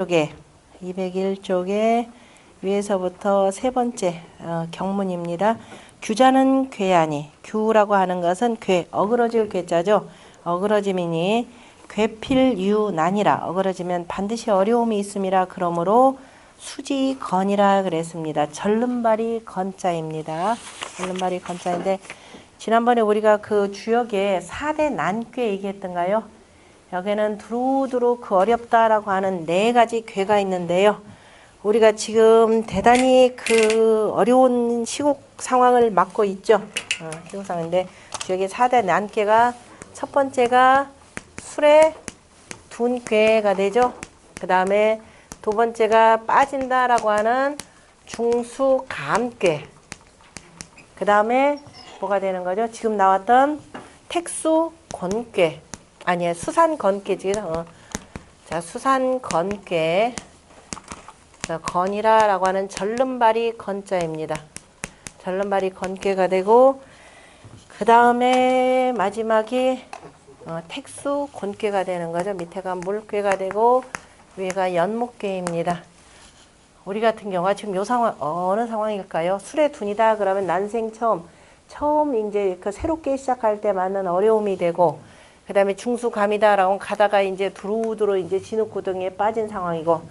쪽에 201쪽에 위에서부터 세 번째 경문입니다. 규자는 괴하니, 규라고 하는 것은 괴, 어그러질 괴자죠. 어그러짐이니 괴필유난이라, 어그러지면 반드시 어려움이 있음이라. 그러므로 수지건이라 그랬습니다. 절름발이 건자입니다. 절름발이 건자인데, 지난번에 우리가 그 주역에 4대 난괴 얘기했던가요? 여기는 두루두루 그 어렵다라고 하는 4가지 괴가 있는데요. 우리가 지금 대단히 그 어려운 시국 상황을 맞고 있죠. 시국 상황인데 여기 4대 난괴가 첫 번째가 술에 둔 괴가 되죠. 그 다음에 두 번째가 빠진다라고 하는 중수감괴. 그 다음에 뭐가 되는 거죠? 지금 나왔던 택수곤괴. 아니에요. 수산건괴지. 자, 수산건괴. 건이라라고 하는 절름발이 건자입니다. 절름발이 건괴가 되고, 그 다음에 마지막이 택수곤괴가 되는 거죠. 밑에가 물괴가 되고, 위에가 연목괴입니다. 우리 같은 경우가 지금 요 상황, 어느 상황일까요? 술에 둔이다 그러면 난생 처음 이제 그 새롭게 시작할 때 맞는 어려움이 되고, 그 다음에 중수감이다라고 가다가 이제 두루두루 이제 진흙구덩이에 빠진 상황이고,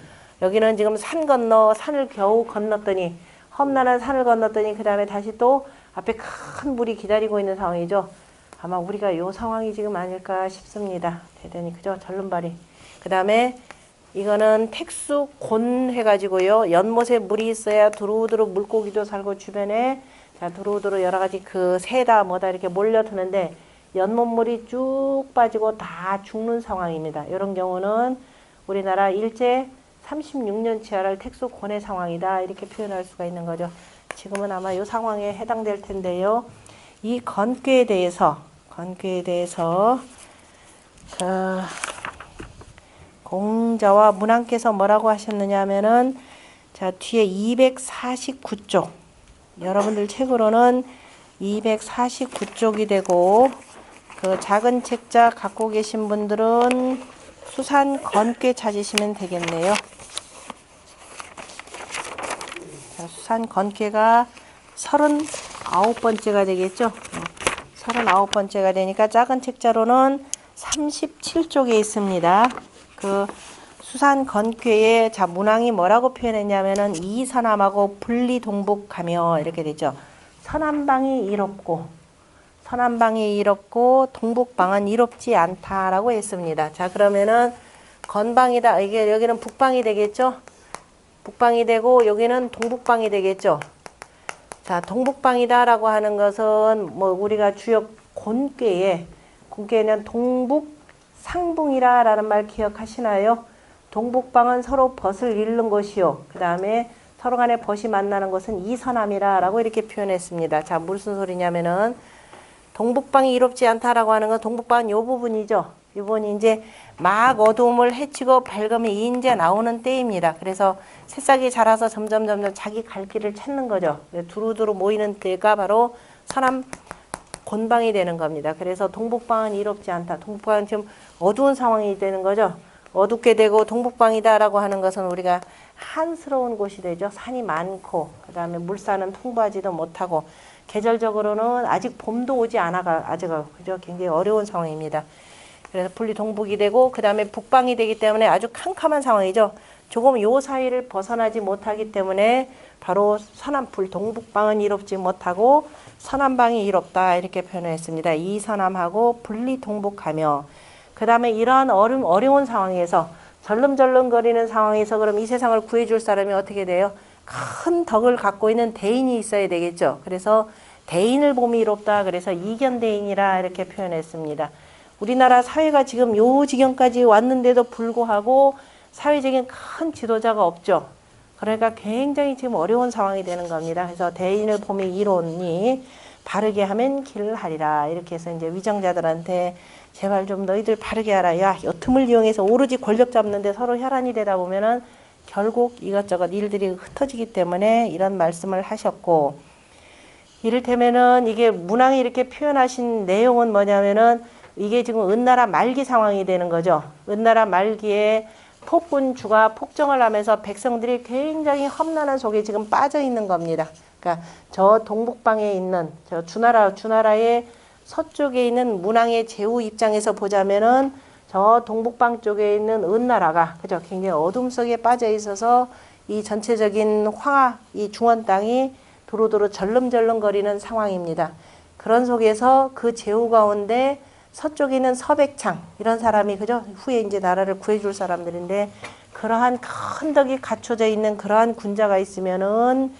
여기는 지금 산을 겨우 건넜더니, 험난한 산을 건넜더니, 그 다음에 다시 또 앞에 큰 물이 기다리고 있는 상황이죠. 아마 우리가 요 상황이 지금 아닐까 싶습니다. 대단히, 그죠? 절름발이. 그 다음에 이거는 택수곤 해가지고요. 연못에 물이 있어야 두루두루 물고기도 살고 주변에, 자, 두루두루 여러 가지 그 새다 뭐다 이렇게 몰려드는데, 연못물이 쭉 빠지고 다 죽는 상황입니다. 이런 경우는 우리나라 일제 36년 치하를 택수곤의 상황이다 이렇게 표현할 수가 있는 거죠. 지금은 아마 이 상황에 해당될 텐데요. 이 건괴에 대해서 공자와 문왕께서 뭐라고 하셨느냐 하면은, 자, 뒤에 249쪽 여러분들 책으로는 249쪽이 되고, 그 작은 책자 갖고 계신 분들은 수산건괴 찾으시면 되겠네요. 자, 수산건괴가 39번째가 되겠죠. 39번째가 되니까 작은 책자로는 37쪽에 있습니다. 그 수산건괴의, 자, 문왕이 뭐라고 표현했냐면은 이서남하고 분리동북하며 이렇게 되죠. 서남방이 이롭고 동북방은 이롭지 않다라고 했습니다. 자, 그러면은 건방이다. 이게 여기는 북방이 되겠죠? 북방이 되고 여기는 동북방이 되겠죠? 자, 동북방이다라고 하는 것은 뭐 우리가 주역 곤괴에는 동북 상붕이라라는 말 기억하시나요? 동북방은 서로 벗을 잃는 곳이요. 그 다음에 서로 간에 벗이 만나는 곳은 이서남이라라고 이렇게 표현했습니다. 자, 무슨 소리냐면은 동북방이 이롭지 않다라고 하는 건 동북방은 요 부분이죠. 이 부분이 이제 막 어두움을 헤치고 밝음이 이제 나오는 때입니다. 그래서 새싹이 자라서 점점 자기 갈 길을 찾는 거죠. 두루두루 모이는 때가 바로 서남 곤방이 되는 겁니다. 그래서 동북방은 이롭지 않다. 동북방은 지금 어두운 상황이 되는 거죠. 어둡게 되고 동북방이다라고 하는 것은 우리가 한스러운 곳이 되죠. 산이 많고, 그 다음에 물산은 풍부하지도 못하고, 계절적으로는 아직 봄도 오지 그죠? 굉장히 어려운 상황입니다. 그래서 분리 동북이 되고, 그 다음에 북방이 되기 때문에 아주 캄캄한 상황이죠. 조금 요 사이를 벗어나지 못하기 때문에 바로 동북방은 이롭지 못하고 서남방이 이롭다 이렇게 표현했습니다. 이서남하고 분리 동북하며, 그 다음에 이러한 어려운 상황에서 절름절름거리는 상황에서 그럼 이 세상을 구해줄 사람이 어떻게 돼요? 큰 덕을 갖고 있는 대인이 있어야 되겠죠. 그래서 대인을 봄이 이롭다. 그래서 이견대인이라 이렇게 표현했습니다. 우리나라 사회가 지금 요 지경까지 왔는데도 불구하고 사회적인 큰 지도자가 없죠. 그러니까 굉장히 지금 어려운 상황이 되는 겁니다. 그래서 대인을 봄이 이로니 바르게 하면 길을 하리라. 이렇게 해서 이제 위정자들한테 제발 좀 너희들 바르게 하라. 야, 요 틈을 이용해서 오로지 권력 잡는데 서로 혈안이 되다 보면은 결국 이것저것 일들이 흩어지기 때문에 이런 말씀을 하셨고, 이를테면은 이게 문왕이 이렇게 표현하신 내용은 뭐냐면은 이게 지금 은나라 말기 상황이 되는 거죠. 은나라 말기에 폭군주가 폭정을 하면서 백성들이 굉장히 험난한 속에 지금 빠져 있는 겁니다. 그러니까 저 동북방에 있는 저 주나라의 서쪽에 있는 문왕의 제후 입장에서 보자면은 저 동북방 쪽에 있는 은나라가 그죠? 굉장히 어둠 속에 빠져 있어서 이 전체적인 이 중원 땅이 도로도로 절름절름거리는 상황입니다. 그런 속에서 그 제후 가운데 서쪽에 있는 서백창 이런 사람이 그죠? 후에 이제 나라를 구해줄 사람들인데 그러한 큰 덕이 갖춰져 있는 그러한 군자가 있으면은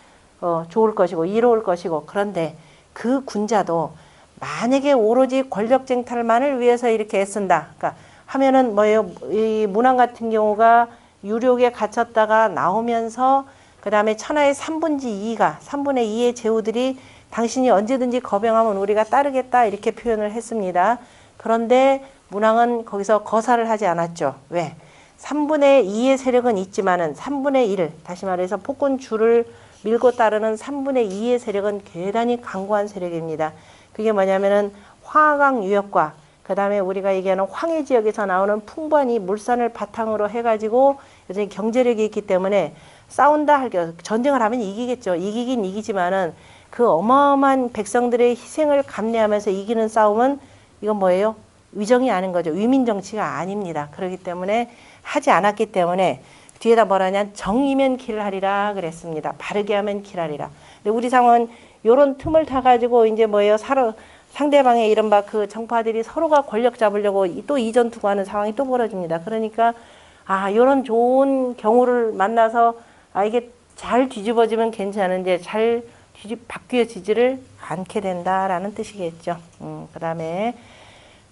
좋을 것이고 이로울 것이고 그런데 그 군자도 만약에 오로지 권력 쟁탈만을 위해서 이렇게 애쓴다. 그러니까 하면은 뭐예요? 이 문왕 같은 경우가 유력에 갇혔다가 나오면서 그 다음에 천하의 3분의 2의 제후들이 당신이 언제든지 거병하면 우리가 따르겠다 이렇게 표현을 했습니다. 그런데 문왕은 거기서 거사를 하지 않았죠. 왜? 3분의 2의 세력은 있지만은 3분의 1, 다시 말해서 폭군주를 밀고 따르는 3분의 2의 세력은 대단히 강고한 세력입니다. 그게 뭐냐면은 화강 유역과 그 다음에 우리가 얘기하는 황해 지역에서 나오는 풍부한 이 물산을 바탕으로 해가지고 여전히 경제력이 있기 때문에 싸운다 전쟁을 하면 이기겠죠. 이기긴 이기지만은 그 어마어마한 백성들의 희생을 감내하면서 이기는 싸움은 이건 뭐예요? 위정이 아닌 거죠. 위민 정치가 아닙니다. 그렇기 때문에 하지 않았기 때문에 뒤에다 뭐라냐 정의면 길하리라 그랬습니다. 바르게 하면 길하리라. 근데 우리 상황은 요런 틈을 타가지고 이제 뭐예요? 상대방의 이른바 그 정파들이 서로가 권력 잡으려고 또 이전투구 하는 상황이 또 벌어집니다. 그러니까 요런 좋은 경우를 만나서 이게 잘 뒤집어지면 괜찮은데 잘 바뀌어지지를 않게 된다라는 뜻이겠죠. 그 다음에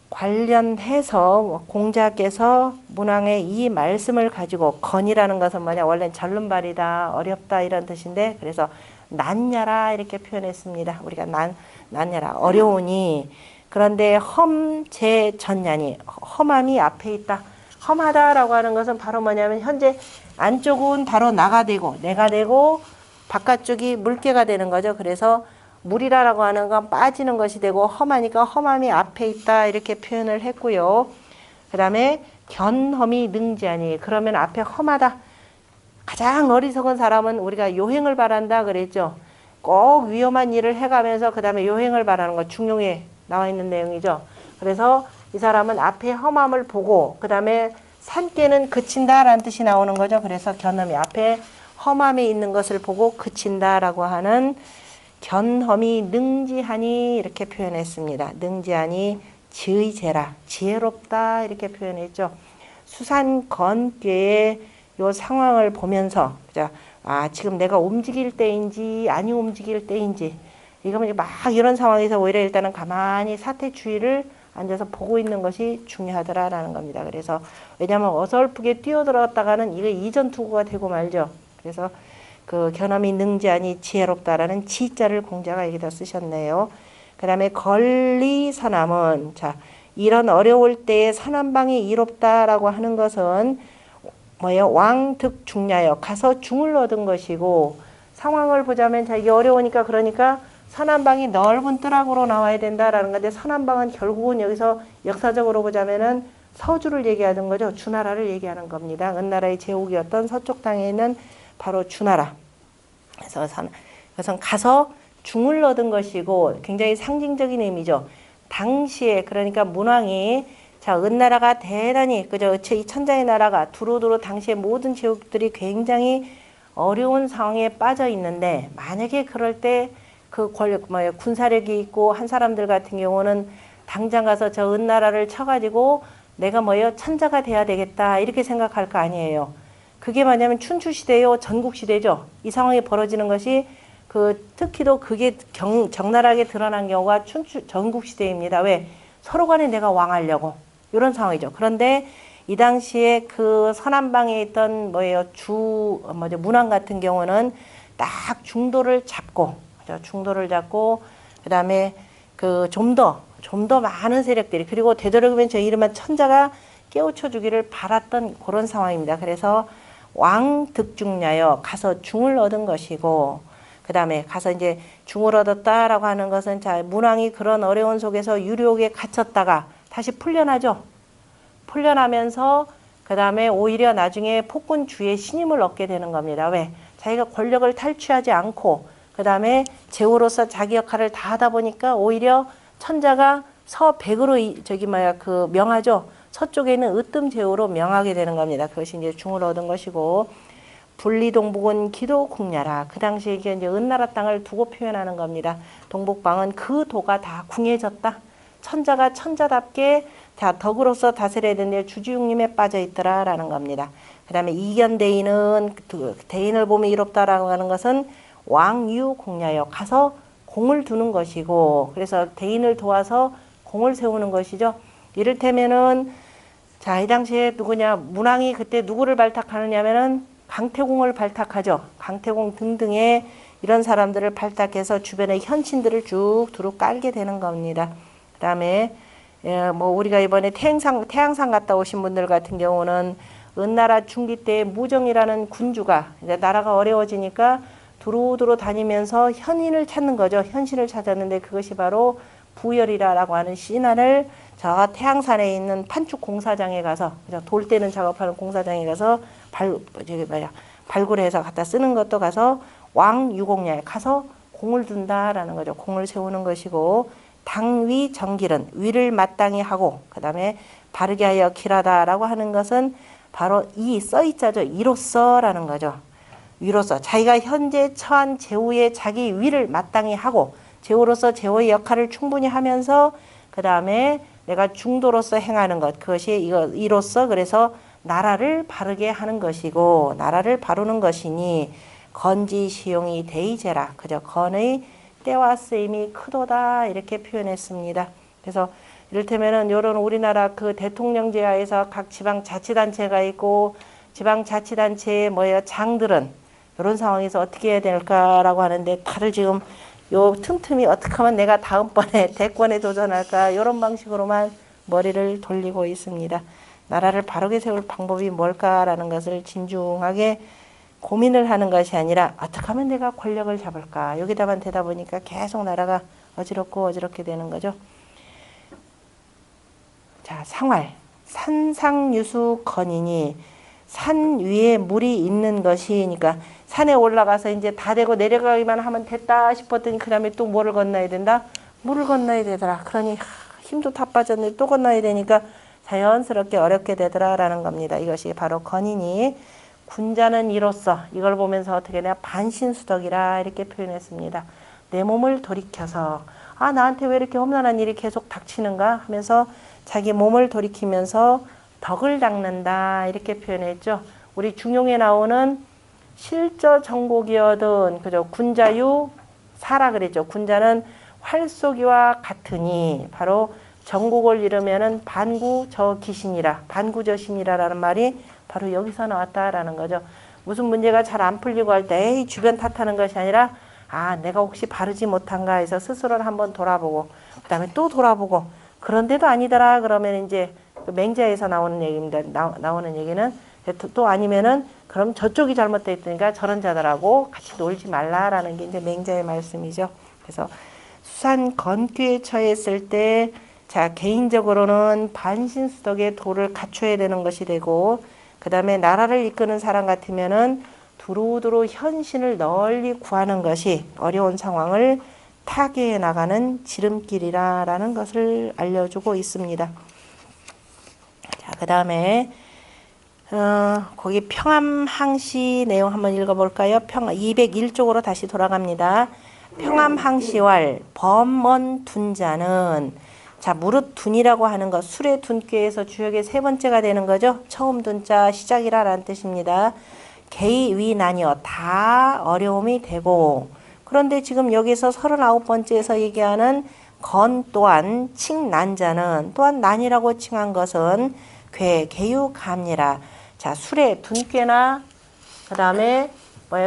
관련해서 공자께서 문왕의 이 말씀을 가지고 건이라는 것은 뭐냐 원래는 절름발이다 어렵다 이런 뜻인데 그래서 난야라 이렇게 표현했습니다. 우리가 난야라 어려우니 그런데 험제전야니 험함이 앞에 있다. 험하다라고 하는 것은 바로 뭐냐면 현재 안쪽은 바로 나가 되고 내가 되고 바깥쪽이 물개가 되는 거죠. 그래서 물이라고 하는 건 빠지는 것이 되고 험하니까 험함이 앞에 있다 이렇게 표현을 했고요. 그 다음에 견험이 능지하니 그러면 앞에 험하다. 가장 어리석은 사람은 우리가 요행을 바란다 그랬죠. 꼭 위험한 일을 해가면서 그 다음에 요행을 바라는 거 중용에 나와 있는 내용이죠. 그래서 이 사람은 앞에 험함을 보고 그 다음에 산께는 그친다라는 뜻이 나오는 거죠. 그래서 견험이 앞에 험함이 있는 것을 보고 그친다라고 하는 견험이 능지하니 이렇게 표현했습니다. 능지하니 지의제라 지혜롭다 이렇게 표현했죠. 수산건괴의 요 상황을 보면서 지금 내가 움직일 때인지 아니 움직일 때인지 이거면 막 이런 상황에서 오히려 일단은 가만히 사태 주의를 앉아서 보고 있는 것이 중요하더라라는 겁니다. 그래서 왜냐하면 어설프게 뛰어들었다가는 이게 이전투구가 되고 말죠. 그래서 그 견험이 능지하니 지혜롭다라는 지자를 공자가 여기다 쓰셨네요. 그 다음에 걸리선함은 이런 어려울 때에 선한방이 이롭다라고 하는 것은 뭐예요? 왕득 중냐여 가서 중을 얻은 것이고 상황을 보자면 이게 어려우니까 그러니까 선한방이 넓은 뜰악으로 나와야 된다라는 건데 선한방은 결국은 여기서 역사적으로 보자면은 서주를 얘기하는 거죠. 주나라를 얘기하는 겁니다. 은나라의 제국이었던 서쪽 땅에 있는 바로 주나라. 그래서 그것은 가서 중을 얻은 것이고 굉장히 상징적인 의미죠. 당시에 그러니까 문왕이 은나라가 대단히 그죠? 이 천자의 나라가 두루두루 당시에 모든 제국들이 굉장히 어려운 상황에 빠져 있는데 만약에 그럴 때 그 군사력이 있고 한 사람들 같은 경우는 당장 가서 저 은나라를 쳐가지고 내가 천자가 돼야 되겠다 이렇게 생각할 거 아니에요. 그게 뭐냐면 춘추시대요, 전국시대죠. 이 상황이 벌어지는 것이 특히도 그게 적나라하게 드러난 경우가 전국시대입니다. 왜? 서로 간에 내가 왕하려고 이런 상황이죠. 그런데 이 당시에 그 서남방에 있던 문왕 같은 경우는 딱 중도를 잡고 그 다음에 좀 더 많은 세력들이 그리고 되도록이면 저 이름한 천자가 깨우쳐 주기를 바랐던 그런 상황입니다. 그래서 왕득중냐여 가서 중을 얻은 것이고 그 다음에 가서 이제 중을 얻었다라고 하는 것은 문왕이 그런 어려운 속에서 유력에 갇혔다가 다시 풀려나죠. 풀려나면서 그 다음에 오히려 나중에 폭군주의 신임을 얻게 되는 겁니다. 왜? 자기가 권력을 탈취하지 않고 그 다음에 제후로서 자기 역할을 다 하다 보니까 오히려 천자가 서백으로 명하죠. 서쪽에 있는 으뜸 제후로 명하게 되는 겁니다. 그것이 이제 중을 얻은 것이고, 분리동북은 기도 궁야라. 그 당시에 이제 은나라 땅을 두고 표현하는 겁니다. 동북방은 그 도가 다 궁해졌다. 천자가 천자답게 자, 덕으로서 다스려야 되는데 주주육림에 빠져 있더라라는 겁니다. 그 다음에 이견대인은 대인을 보면 이롭다라고 하는 것은 왕유공야여 가서 공을 두는 것이고, 그래서 대인을 도와서 공을 세우는 것이죠. 이를테면은 자, 이 당시에 누구냐, 문왕이 그때 누구를 발탁하느냐면은 강태공을 발탁하죠. 강태공 등등의 이런 사람들을 발탁해서 주변에 현신들을 쭉 두루 깔게 되는 겁니다. 그 다음에 뭐 우리가 이번에 태양상 갔다 오신 분들 같은 경우는 은나라 중기 때 무정이라는 군주가 이제 나라가 어려워지니까 두루두루 다니면서 현인을 찾는 거죠. 현신을 찾았는데 그것이 바로 부열이라고 하는 신안을 저 태양산에 있는 판축 공사장에 가서 돌 떼는 작업하는 공사장에 가서 발굴해서 갖다 쓰는 것도 가서 왕유공야에 가서 공을 둔다라는 거죠. 공을 세우는 것이고, 당위 정길은 위를 마땅히 하고 그 다음에 바르게 하여 길하다라고 하는 것은 바로 이 써있자죠. 이로써라는 거죠. 위로서 자기가 현재 처한 제후의 자기 위를 마땅히 하고 제후로서 제후의 역할을 충분히 하면서 그 다음에 내가 중도로서 행하는 것, 그것이 이로써 그래서 나라를 바르게 하는 것이고 나라를 바르는 것이니 건지 시용이 대의제라. 그저 건의 때와 쓰임이 크도다 이렇게 표현했습니다. 그래서 이를테면은 요런 우리나라 그 대통령제하에서 각 지방자치단체가 있고 지방자치단체의 장들은 이런 상황에서 어떻게 해야 될까라고 하는데, 다들 지금 요 틈틈이 어떻게 하면 내가 다음번에 대권에 도전할까 이런 방식으로만 머리를 돌리고 있습니다. 나라를 바르게 세울 방법이 뭘까라는 것을 진중하게 고민을 하는 것이 아니라 어떻게 하면 내가 권력을 잡을까 여기다만 되다 보니까 계속 나라가 어지럽고 어지럽게 되는 거죠. 자, 상활 산상유수 건이니 산 위에 물이 있는 것이니까 산에 올라가서 이제 다 되고 내려가기만 하면 됐다 싶었더니 그 다음에 또 뭐를 건너야 된다? 물을 건너야 되더라. 그러니 힘도 다 빠졌는데 또 건너야 되니까 자연스럽게 어렵게 되더라라는 겁니다. 이것이 바로 건이니 군자는 이로써 이걸 보면서 어떻게 내가 반신수덕이라 이렇게 표현했습니다. 내 몸을 돌이켜서 나한테 왜 이렇게 험난한 일이 계속 닥치는가 하면서 자기 몸을 돌이키면서 덕을 닦는다 이렇게 표현했죠. 우리 중용에 나오는 실저 정곡이어든 그죠. 군자유 사라 그랬죠. 군자는 활쏘기와 같으니 바로 정곡을 이루면은 반구저 기신이라 반구저신이라라는 말이 바로 여기서 나왔다라는 거죠. 무슨 문제가 잘 안 풀리고 할 때 에이 주변 탓하는 것이 아니라 내가 혹시 바르지 못한가 해서 스스로를 한번 돌아보고 그 다음에 또 돌아보고 그런데도 아니더라 그러면 이제 맹자에서 나오는 얘기입니다. 나오는 얘기는 또 아니면은 그럼 저쪽이 잘못되어 있으니까 저런 자들하고 같이 놀지 말라라는 게 이제 맹자의 말씀이죠. 그래서 수산 건귀에 처했을 때 자 개인적으로는 반신수덕의 도를 갖춰야 되는 것이 되고 그 다음에 나라를 이끄는 사람 같으면은 두루두루 현신을 널리 구하는 것이 어려운 상황을 타개해 나가는 지름길이라는 것을 알려주고 있습니다. 자, 그 다음에 거기 평암항시 내용 한번 읽어볼까요? 201쪽으로 다시 돌아갑니다. 평암항시왈 범먼 둔자는 자 무릇 둔이라고 하는 것 술의 둔께에서 주역의 세 번째가 되는 거죠. 처음 둔자 시작이라는 뜻입니다. 개위난이여 다 어려움이 되고 그런데 지금 여기서 39번째에서 얘기하는 건 또한 칭난자는 또한 난이라고 칭한 것은 개유감리라. 자 술에 둔꾀나 그 다음에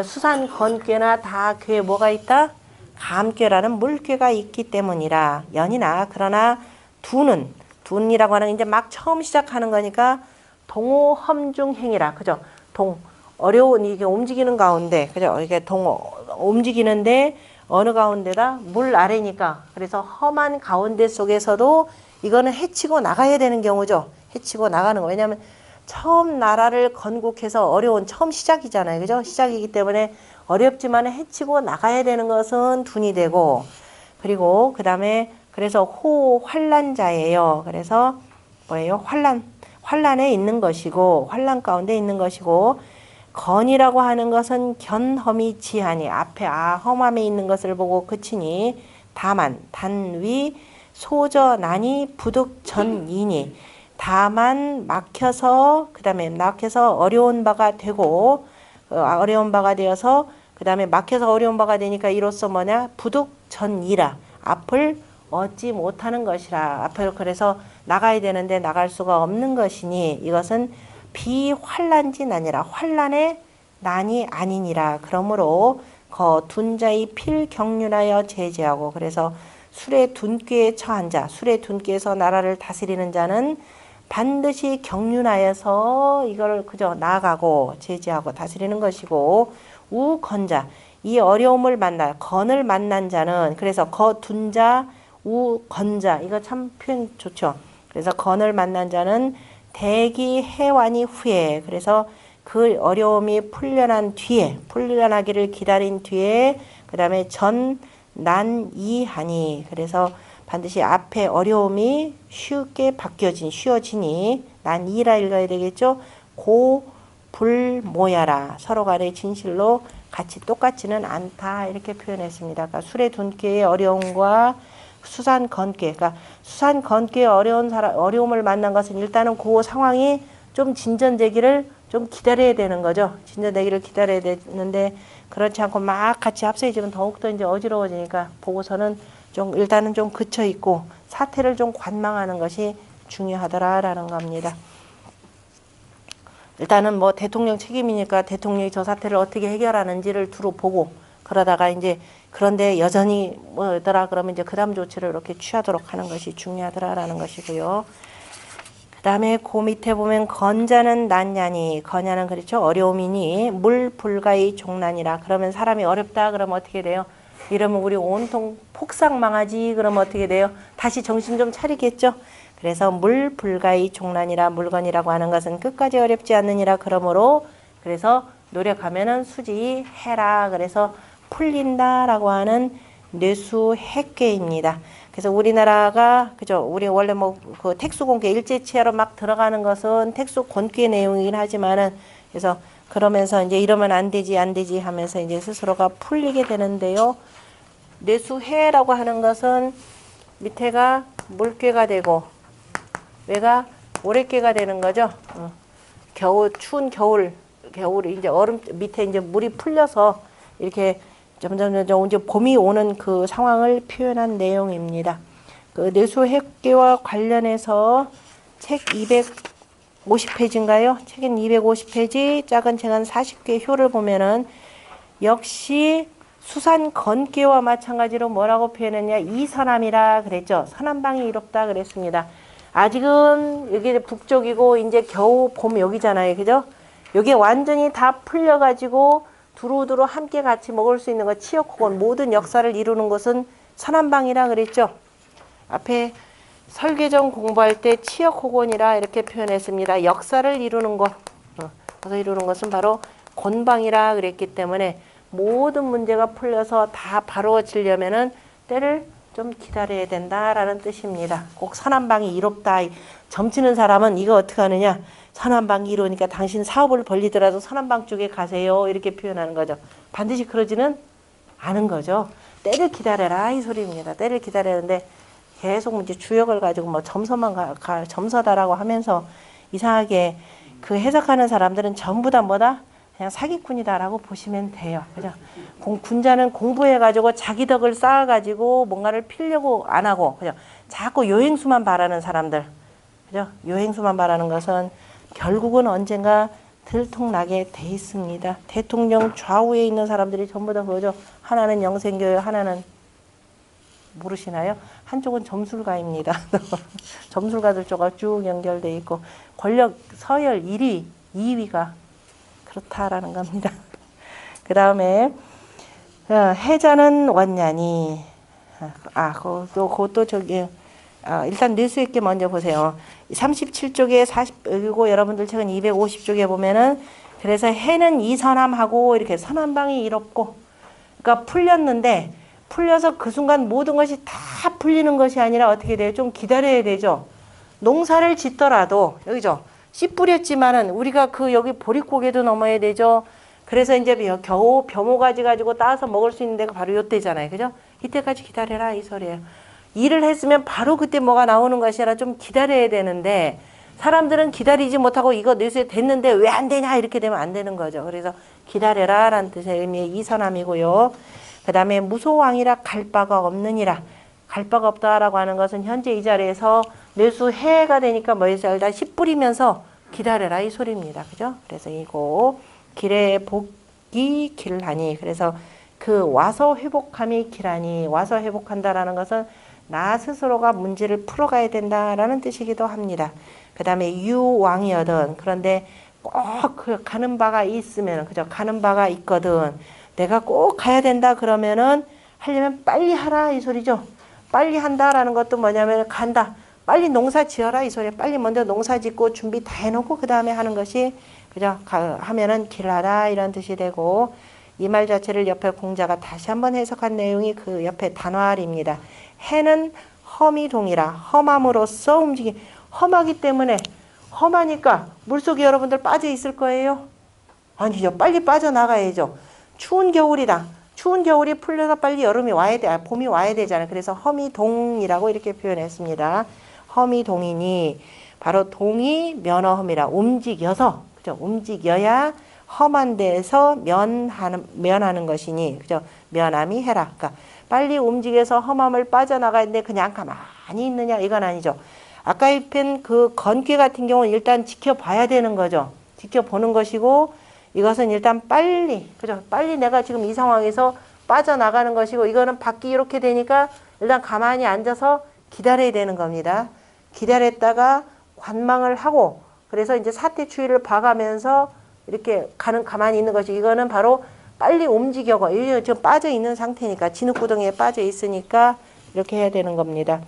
수산 건꾀나 다 꾀에 뭐가 있다? 감꾀라는 물꾀가 있기 때문이라. 연이나 그러나 둔이라고 하는 이제 막 처음 시작하는 거니까 동호험중행이라 그죠? 어려운 이게 움직이는 가운데 그죠? 이게 움직이는데 어느 가운데다 물 아래니까 그래서 험한 가운데 속에서도 이거는 해치고 나가야 되는 경우죠. 해치고 나가는 거. 왜냐하면 처음 나라를 건국해서 어려운 처음 시작이잖아요. 그죠? 시작이기 때문에 어렵지만 해치고 나가야 되는 것은 둔이 되고, 그리고 그 다음에 그래서 호환란자예요. 그래서 뭐예요? 환란에 있는 것이고, 환란 가운데 있는 것이고, 건이라고 하는 것은 견험이 지하니, 앞에 험함에 있는 것을 보고 그치니, 다만 단위 소저난이 부득전이니, 다만 막혀서 그 다음에 막혀서 어려운 바가 되고, 어려운 바가 되어서 그 다음에 막혀서 어려운 바가 되니까 이로써 뭐냐, 부득전이라, 앞을 얻지 못하는 것이라, 앞을 그래서 나가야 되는데 나갈 수가 없는 것이니, 이것은 비환란지 난이라, 환란의 난이 아니니라. 그러므로 둔자의 필경륜하여 제재하고, 그래서 술의 둔꾀에 처한 자, 술의 둔꾀에서 나라를 다스리는 자는 반드시 경륜하여서 이걸 그저 나아가고 제재하고 다스리는 것이고, 우건자, 이 어려움을 만나 건을 만난 자는, 그래서 거둔자 우건자, 이거 참 표현 좋죠. 그래서 건을 만난 자는 대기 해완이 후에, 그래서 그 어려움이 풀려난 뒤에, 풀려나기를 기다린 뒤에 그 다음에 전난이하니, 그래서 반드시 앞에 어려움이 쉽게 쉬워지니, 난이라 읽어야 되겠죠. 고불모야라, 서로 간의 진실로 같이 똑같지는 않다, 이렇게 표현했습니다. 그러니까 술의 둔께의 어려움과 수산건께, 그러니까 수산건께의 어려움을 만난 것은 일단은 그 상황이 좀 진전되기를 좀 기다려야 되는 거죠. 진전되기를 기다려야 되는데, 그렇지 않고 막 같이 합세해지면 더욱더 이제 어지러워지니까 보고서는 좀 일단은 좀 그쳐 있고 사태를 좀 관망하는 것이 중요하더라라는 겁니다. 일단은 뭐 대통령 책임이니까 대통령이 저 사태를 어떻게 해결하는지를 두루 보고, 그러다가 이제 그런데 여전히 뭐더라 그러면 이제 그다음 조치를 이렇게 취하도록 하는 것이 중요하더라라는 것이고요. 그 다음에 그 밑에 보면 건자는 난냐니, 건야는 그렇죠, 어려움이니, 물불가의 종난이라. 그러면 사람이 어렵다 그러면 어떻게 돼요? 이러면 우리 온통 폭삭망하지 그러면 어떻게 돼요? 다시 정신 좀 차리겠죠. 그래서 물불가의 종난이라, 물건이라고 하는 것은 끝까지 어렵지 않느니라. 그러므로 그래서 노력하면은 수지해라, 그래서 풀린다라고 하는 뇌수해괴입니다. 그래서 우리나라가 그죠, 우리 원래 뭐 그 택수공개 일제치하로 막 들어가는 것은 택수권괴 내용이긴 하지만은, 그래서 그러면서 이제 이러면 안 되지 하면서 이제 스스로가 풀리게 되는데요. 뇌수해라고 하는 것은 밑에가 물괴가 되고 위가 모래괴가 되는 거죠. 겨울, 추운 겨울이 이제 얼음 밑에 이제 물이 풀려서 이렇게 점점 이제 봄이 오는 그 상황을 표현한 내용입니다. 그 뇌수해괴와 관련해서 책 250페이지인가요? 책은 250페이지, 작은 책은 40개 효를 보면은 역시 수산건괴와 마찬가지로 뭐라고 표현했냐, 이선함이라 그랬죠. 선함방이 이롭다 그랬습니다. 아직은 여기 북쪽이고 이제 겨우 봄 여기잖아요, 그죠? 여기 완전히 다 풀려가지고 두루두루 함께 같이 먹을 수 있는 것, 치역호건, 모든 역사를 이루는 것은 선함방이라 그랬죠. 앞에 설계정 공부할 때 치역호건이라 이렇게 표현했습니다. 역사를 이루는 것, 그래서 이루는 것은 바로 곤방이라 그랬기 때문에 모든 문제가 풀려서 다 바로워지려면은 때를 좀 기다려야 된다라는 뜻입니다. 꼭 선함방이 이롭다. 점치는 사람은 이거 어떻게 하느냐, 선함방이 이루니까 당신 사업을 벌리더라도 선함방 쪽에 가세요, 이렇게 표현하는 거죠. 반드시 그러지는 않은 거죠. 때를 기다려라 이 소리입니다. 때를 기다리는데 계속 이제 주역을 가지고 뭐 점서다라고 하면서 이상하게 그 해석하는 사람들은 전부 다 뭐다? 그냥 사기꾼이다라고 보시면 돼요. 그죠? 군자는 공부해가지고 자기 덕을 쌓아가지고 뭔가를 피려고 안 하고, 그죠? 자꾸 요행수만 바라는 사람들. 그죠? 요행수만 바라는 것은 결국은 언젠가 들통나게 돼 있습니다. 대통령 좌우에 있는 사람들이 전부 다 그거죠. 하나는 영생교회, 하나는 모르시나요? 한쪽은 점술가입니다. 점술가들 쪽하고 쭉 연결돼 있고, 권력 서열 1위, 2위가 그렇다라는 겁니다. 그 다음에 해자는 왔냐니, 그것도 저기 일단 뇌수 있게 먼저 보세요. 37쪽에 40, 그리고 여러분들 책은 250쪽에 보면은 그래서 해는 이선함하고 이렇게 선함방이 이롭고 그러니까 풀렸는데 풀려서 그 순간 모든 것이 다 풀리는 것이 아니라 어떻게 돼요? 좀 기다려야 되죠. 농사를 짓더라도 여기죠. 씨 뿌렸지만은 우리가 그 여기 보릿고개도 넘어야 되죠. 그래서 이제 겨우 벼모가지 가지고 따서 먹을 수 있는 데가 바로 요때잖아요. 그죠? 이때까지 기다려라 이 소리예요. 일을 했으면 바로 그때 뭐가 나오는 것이 아니라 좀 기다려야 되는데 사람들은 기다리지 못하고 이거 뇌수에 됐는데 왜 안 되냐 이렇게 되면 안 되는 거죠. 그래서 기다려라 라는 뜻의 의미의 이선함이고요. 그 다음에 무소왕이라 갈 바가 없느니라. 갈 바가 없다라고 하는 것은 현재 이 자리에서 뇌수 해가 되니까 뭐에서 일단 씨 뿌리면서 기다려라 이 소리입니다. 그죠? 그래서 이거 길에 복이 길하니 그래서 그 와서 회복함이 길하니 와서 회복한다라는 것은 나 스스로가 문제를 풀어가야 된다라는 뜻이기도 합니다. 그 다음에 유왕이거든. 그런데 꼭 그 가는 바가 있으면 그죠? 가는 바가 있거든. 내가 꼭 가야 된다 그러면은 하려면 빨리 하라 이 소리죠. 빨리 한다라는 것도 뭐냐면 간다. 빨리 농사 지어라 이 소리. 빨리 먼저 농사 짓고 준비 다 해놓고 그 다음에 하는 것이 그죠? 하면은 길하다 이런 뜻이 되고 이 말 자체를 옆에 공자가 다시 한번 해석한 내용이 그 옆에 단화알입니다. 해는 험이 동이라 험함으로써 움직이 험하기 때문에 험하니까 물속에 여러분들 빠져 있을 거예요? 아니죠. 빨리 빠져나가야죠. 추운 겨울이다. 추운 겨울이 풀려서 빨리 여름이 와야 돼. 봄이 와야 되잖아요. 그래서 험이 동이라고 이렇게 표현했습니다. 험이 동이니 바로 동이 면허험이라 움직여서 그죠? 움직여야 험한 데에서 면하는 것이니 그죠? 면함이 해라. 그러니까 빨리 움직여서 험함을 빠져나가는데 그냥 가만히 있느냐 이건 아니죠. 아까 입힌 그 건괴 같은 경우는 일단 지켜봐야 되는 거죠. 지켜보는 것이고 이것은 일단 빨리 그죠? 빨리 내가 지금 이 상황에서 빠져나가는 것이고 이거는 밖이 이렇게 되니까 일단 가만히 앉아서 기다려야 되는 겁니다. 기다렸다가 관망을 하고 그래서 이제 사태 추이를 봐가면서 이렇게 가만히 있는 것이 이거는 바로 빨리 움직여고 지금 빠져 있는 상태니까 진흙구덩이에 빠져 있으니까 이렇게 해야 되는 겁니다.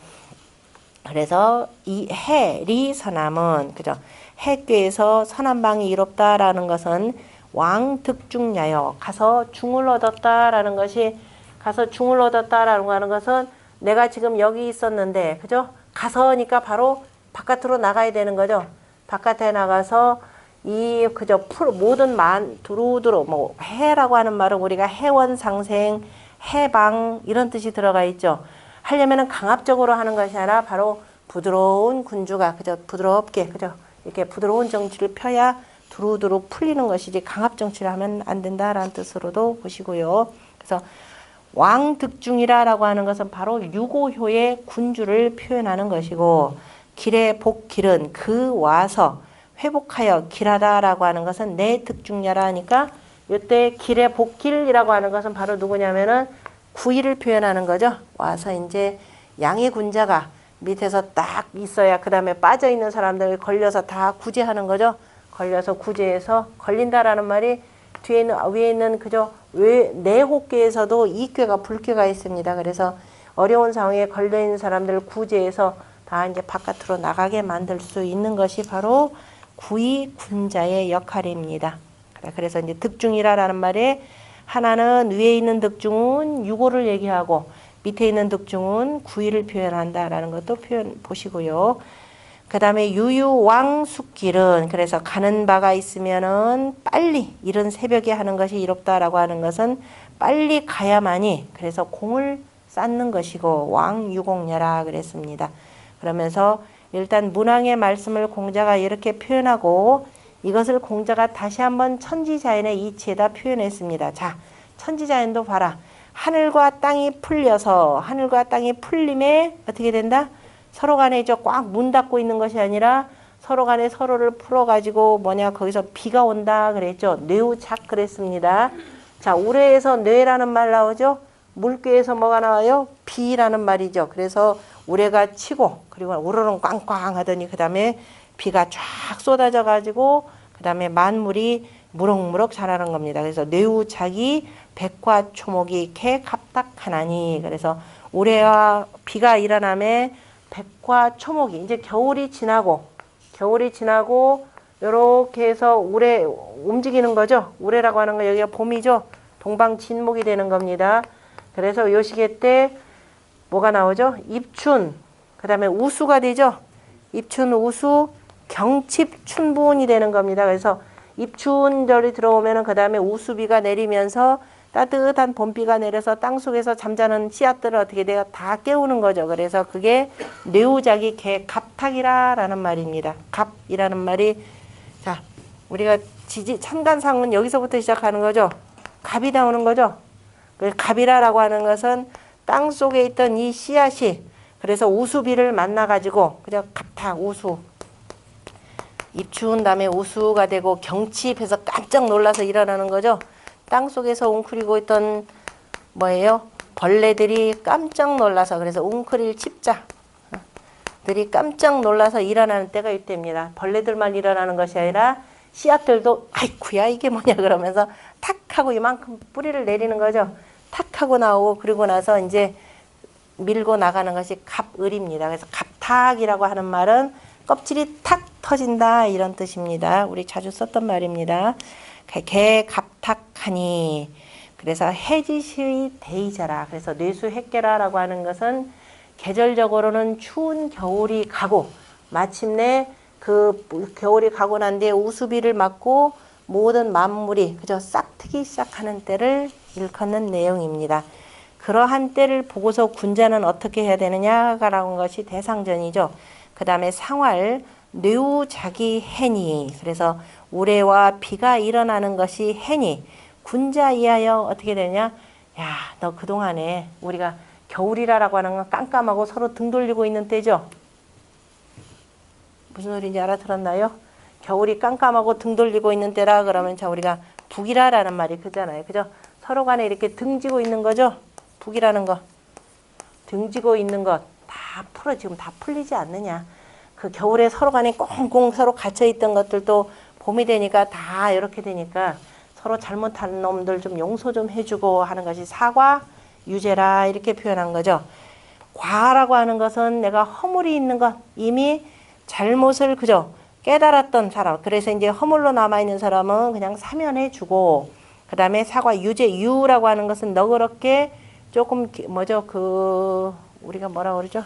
그래서 이 해리 선함은 그죠? 해괴에서 선함방이 이롭다라는 것은 왕득중야여 가서 중을 얻었다라는 것이 가서 중을 얻었다라는 거 하는 것은 내가 지금 여기 있었는데 그죠? 가서니까 바로 바깥으로 나가야 되는 거죠. 바깥에 나가서 이 그저 모든 두루두루 뭐 해라고 하는 말은 우리가 해원상생, 해방 이런 뜻이 들어가 있죠. 하려면은 강압적으로 하는 것이 아니라 바로 부드러운 군주가 그저 부드럽게 그저 이렇게 부드러운 정치를 펴야 두루두루 풀리는 것이지 강압 정치를 하면 안 된다라는 뜻으로도 보시고요. 그래서 왕득중이라고 하는 것은 바로 유고효의 군주를 표현하는 것이고 길의 복길은 그 와서 회복하여 길하다라고 하는 것은 내 득중야라 하니까 이때 길의 복길이라고 하는 것은 바로 누구냐면은 구이를 표현하는 거죠. 와서 이제 양의 군자가 밑에서 딱 있어야 그 다음에 빠져 있는 사람들 걸려서 다 구제하는 거죠. 걸려서 구제해서 걸린다라는 말이 뒤에 있는 위에 있는 그죠. 내호계에서도 이괴가 불괴가 있습니다. 그래서 어려운 상황에 걸려 있는 사람들 구제해서 다 이제 바깥으로 나가게 만들 수 있는 것이 바로 구이 군자의 역할입니다. 그래서 이제 득중이라는 말에 하나는 위에 있는 득중은 유고를 얘기하고 밑에 있는 득중은 구이를 표현한다라는 것도 보시고요. 그 다음에 유유왕숙길은 그래서 가는 바가 있으면은 빨리 이른 새벽에 하는 것이 이롭다라고 하는 것은 빨리 가야만이 그래서 공을 쌓는 것이고 왕유공야라 그랬습니다. 그러면서 일단 문왕의 말씀을 공자가 이렇게 표현하고 이것을 공자가 다시 한번 천지자연의 이치에다 표현했습니다. 자, 천지자연도 봐라. 하늘과 땅이 풀려서 하늘과 땅이 풀림에 어떻게 된다? 서로 간에 꽉 문 닫고 있는 것이 아니라 서로 간에 서로를 풀어가지고 거기서 비가 온다 그랬죠. 뇌우작 그랬습니다. 자, 우레에서 뇌라는 말 나오죠. 물귀에서 뭐가 나와요? 비라는 말이죠. 그래서 우레가 치고 그리고 우르릉 꽝꽝 하더니 그 다음에 비가 쫙 쏟아져 가지고 그 다음에 만물이 무럭무럭 자라는 겁니다. 그래서 뇌우작이 백화초목이 개갑닥하나니 그래서 우레와 비가 일어나면 백화 초목이 이제 겨울이 지나고 요렇게 해서 우레 움직이는 거죠. 우레라고 하는 거 여기가 봄이죠. 동방진목이 되는 겁니다. 그래서 요 시기 때 뭐가 나오죠? 입춘, 그 다음에 우수가 되죠. 입춘, 우수, 경칩, 춘분이 되는 겁니다. 그래서 입춘절이 들어오면은 그 다음에 우수비가 내리면서 따뜻한 봄비가 내려서 땅속에서 잠자는 씨앗들을 어떻게 돼요? 다 깨우는 거죠. 그래서 그게 뇌우작이 개갑탁이라라는 말입니다. 갑이라는 말이 자 우리가 천간상은 여기서부터 시작하는 거죠. 갑이 나오는 거죠. 갑이라라고 하는 것은 땅속에 있던 이 씨앗이 그래서 우수비를 만나가지고 그죠? 갑탁 우수 입춘 다음에 우수가 되고 경칩해서 깜짝 놀라서 일어나는 거죠. 땅속에서 웅크리고 있던 뭐예요? 벌레들이 깜짝 놀라서 그래서 웅크릴 칩자들이 깜짝 놀라서 일어나는 때가 이때입니다. 벌레들만 일어나는 것이 아니라 씨앗들도 아이쿠야 이게 뭐냐 그러면서 탁 하고 이만큼 뿌리를 내리는 거죠. 탁 하고 나오고 그리고 나서 이제 밀고 나가는 것이 갑을입니다. 그래서 갑탁이라고 하는 말은 껍질이 탁 터진다 이런 뜻입니다. 우리 자주 썼던 말입니다. 개갑탁하니 그래서 해지시의 대이자라. 그래서 뇌수획계라라고 하는 것은 계절적으로는 추운 겨울이 가고 마침내 그 겨울이 가고 난 뒤에 우수비를 맞고 모든 만물이 그저 싹트기 시작하는 때를 일컫는 내용입니다. 그러한 때를 보고서 군자는 어떻게 해야 되느냐라는 것이 대상전이죠. 그 다음에 상활 뇌우자기 해니 그래서 우레와 비가 일어나는 것이 해니 군자 이하여 어떻게 되냐 야 너 그동안에 우리가 겨울이라고 하는 건 깜깜하고 서로 등 돌리고 있는 때죠. 무슨 소리인지 알아들었나요? 겨울이 깜깜하고 등 돌리고 있는 때라 그러면 자 우리가 북이라라는 말이 그잖아요. 그죠? 서로 간에 이렇게 등지고 있는 거죠. 북이라는 거. 등지고 있는 것 다 풀어 지금 다 풀리지 않느냐. 그 겨울에 서로 간에 꽁꽁 서로 갇혀 있던 것들도 봄이 되니까 다 이렇게 되니까 서로 잘못한 놈들 좀 용서 좀 해주고 하는 것이 사과 유제라 이렇게 표현한 거죠. 과라고 하는 것은 내가 허물이 있는 것 이미 잘못을 그죠 깨달았던 사람 그래서 이제 허물로 남아있는 사람은 그냥 사면해주고 그 다음에 사과 유제 유라고 하는 것은 너그럽게 조금 뭐죠 그 우리가 뭐라 그러죠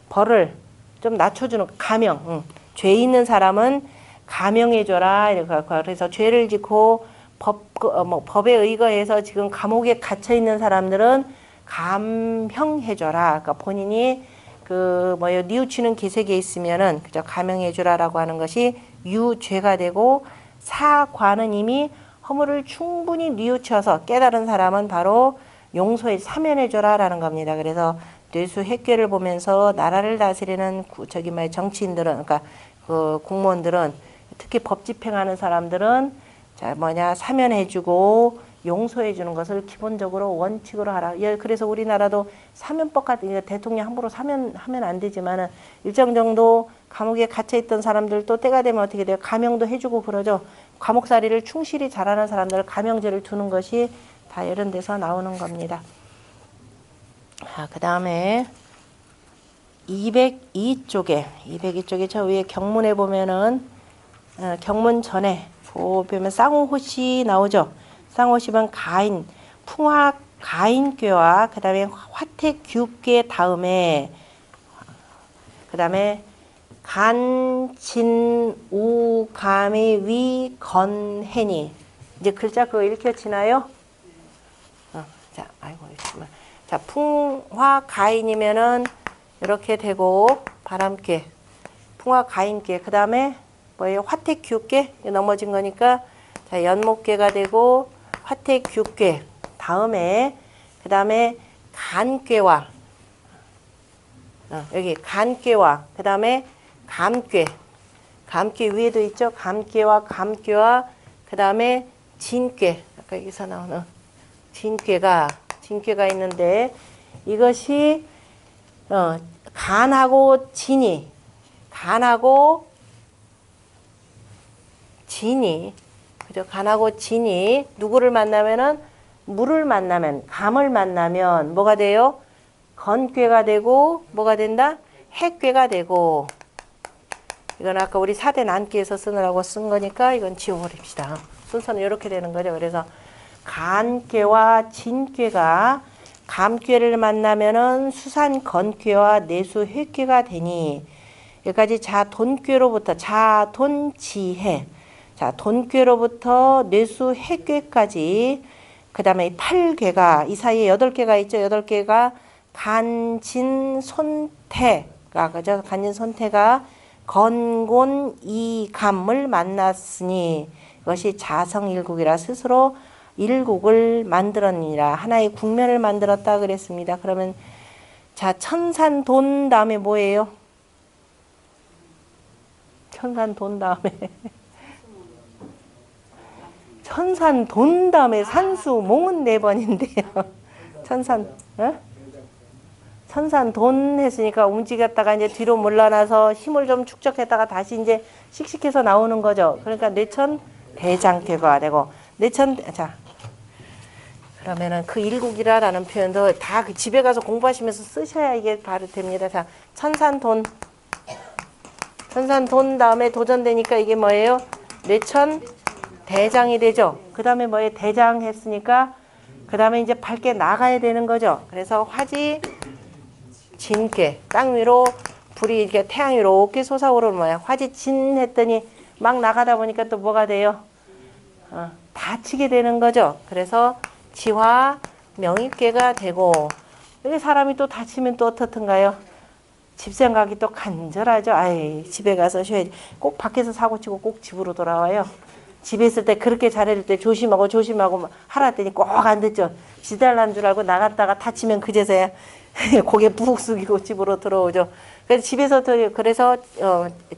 벌을 좀 낮춰주는 가명 죄 있는 사람은 가명해줘라 그래서 죄를 짓고 법에 의거해서 지금 감옥에 갇혀 있는 사람들은 감형해줘라. 그러니까 본인이 그 뭐요 뉘우치는 기색에 있으면은 그저 감형해주라라고 하는 것이 유죄가 되고 사과는 이미 허물을 충분히 뉘우쳐서 깨달은 사람은 바로 용서해 사면해줘라라는 겁니다. 그래서 뇌수획계를 보면서 나라를 다스리는 저기 말 정치인들은 그러니까 그 공무원들은 특히 법 집행하는 사람들은 자 뭐냐 사면해주고 용서해주는 것을 기본적으로 원칙으로 하라. 예, 그래서 우리나라도 사면법 같은 대통령 함부로 사면하면 안 되지만은 일정 정도 감옥에 갇혀 있던 사람들도 때가 되면 어떻게 돼요? 감형도 해주고 그러죠. 감옥살이를 충실히 잘하는 사람들 가명제를 두는 것이 다 이런 데서 나오는 겁니다. 그 다음에 202쪽에 저 위에 경문에 보면은 경문 전에 보면 쌍호시 나오죠. 쌍호시면 가인, 풍화 가인괴와 그 다음에 화택규괴 다음에 그 다음에 간진우감이 위건해니 이제 글자 그거 읽혀지나요? 자, 아이고 자 풍화 가인이면은 이렇게 되고 바람괴, 풍화 가인괴 그 다음에 뭐예요? 화택규괴 넘어진 거니까 자 연목괴가 되고 화택규괴 다음에 그 다음에 간괴와 여기 간괴와 그 다음에 감괴 위에도 있죠. 감괴와 감괴와 그 다음에 진괴 아까 여기서 나오는 진괴가 있는데 이것이 간하고 진이 그죠? 간하고 진이 누구를 만나면은 물을 만나면 감을 만나면 뭐가 돼요? 건괴가 되고 뭐가 된다? 해괴가 되고, 이건 아까 우리 사대 난귀에서 쓰느라고 쓴 거니까 이건 지워버립시다. 순서는 이렇게 되는 거죠. 그래서 간괴와 진괴가 감괴를 만나면은 수산건괴와 내수해괴가 되니, 여기까지 자돈괴로부터 자돈지해, 자 돈괴로부터 내수해괴까지, 그 다음에 8괴가 이 사이에 8개가 있죠. 8개가 간진손태가, 그죠? 간진손태가 건곤이감을 만났으니 이것이 자성일국이라 스스로 일국을 만들었느니라. 하나의 국면을 만들었다 그랬습니다. 그러면 자 천산돈 다음에 뭐예요? 천산돈 다음에 천산돈 다음에 산수몽은 4번인데요. 천산돈 했으니까 움직였다가 이제 뒤로 물러나서 힘을 좀 축적했다가 다시 이제 씩씩해서 나오는 거죠. 그러니까 뇌천 대장괴가 되고, 자 그러면은 그 일국이라라는 표현도 다 그 집에 가서 공부하시면서 쓰셔야 이게 바로 됩니다. 자 천산돈 다음에 도전되니까 이게 뭐예요? 뇌천 대장이 되죠. 그 다음에 뭐예요? 대장 했으니까 그 다음에 이제 밝게 나가야 되는 거죠. 그래서 화지 진괴, 땅 위로 불이 이렇게 태양이 이렇게 솟아오르는 모양. 화지 진 했더니 막 나가다 보니까 또 뭐가 돼요? 다치게 되는 거죠. 그래서 지화 명익괴가 되고, 여기 사람이 또 다치면 또 어떻든가요? 집 생각이 또 간절하죠. 아이, 집에 가서 쉬어야지. 꼭 밖에서 사고 치고 꼭 집으로 돌아와요. 집에 있을 때 그렇게 잘해줄 때 조심하고 하라 했더니 꼭 안 듣죠. 지달난 줄 알고 나갔다가 다치면 그제서야 고개 푹 숙이고 집으로 들어오죠. 그래서 집에서 그래서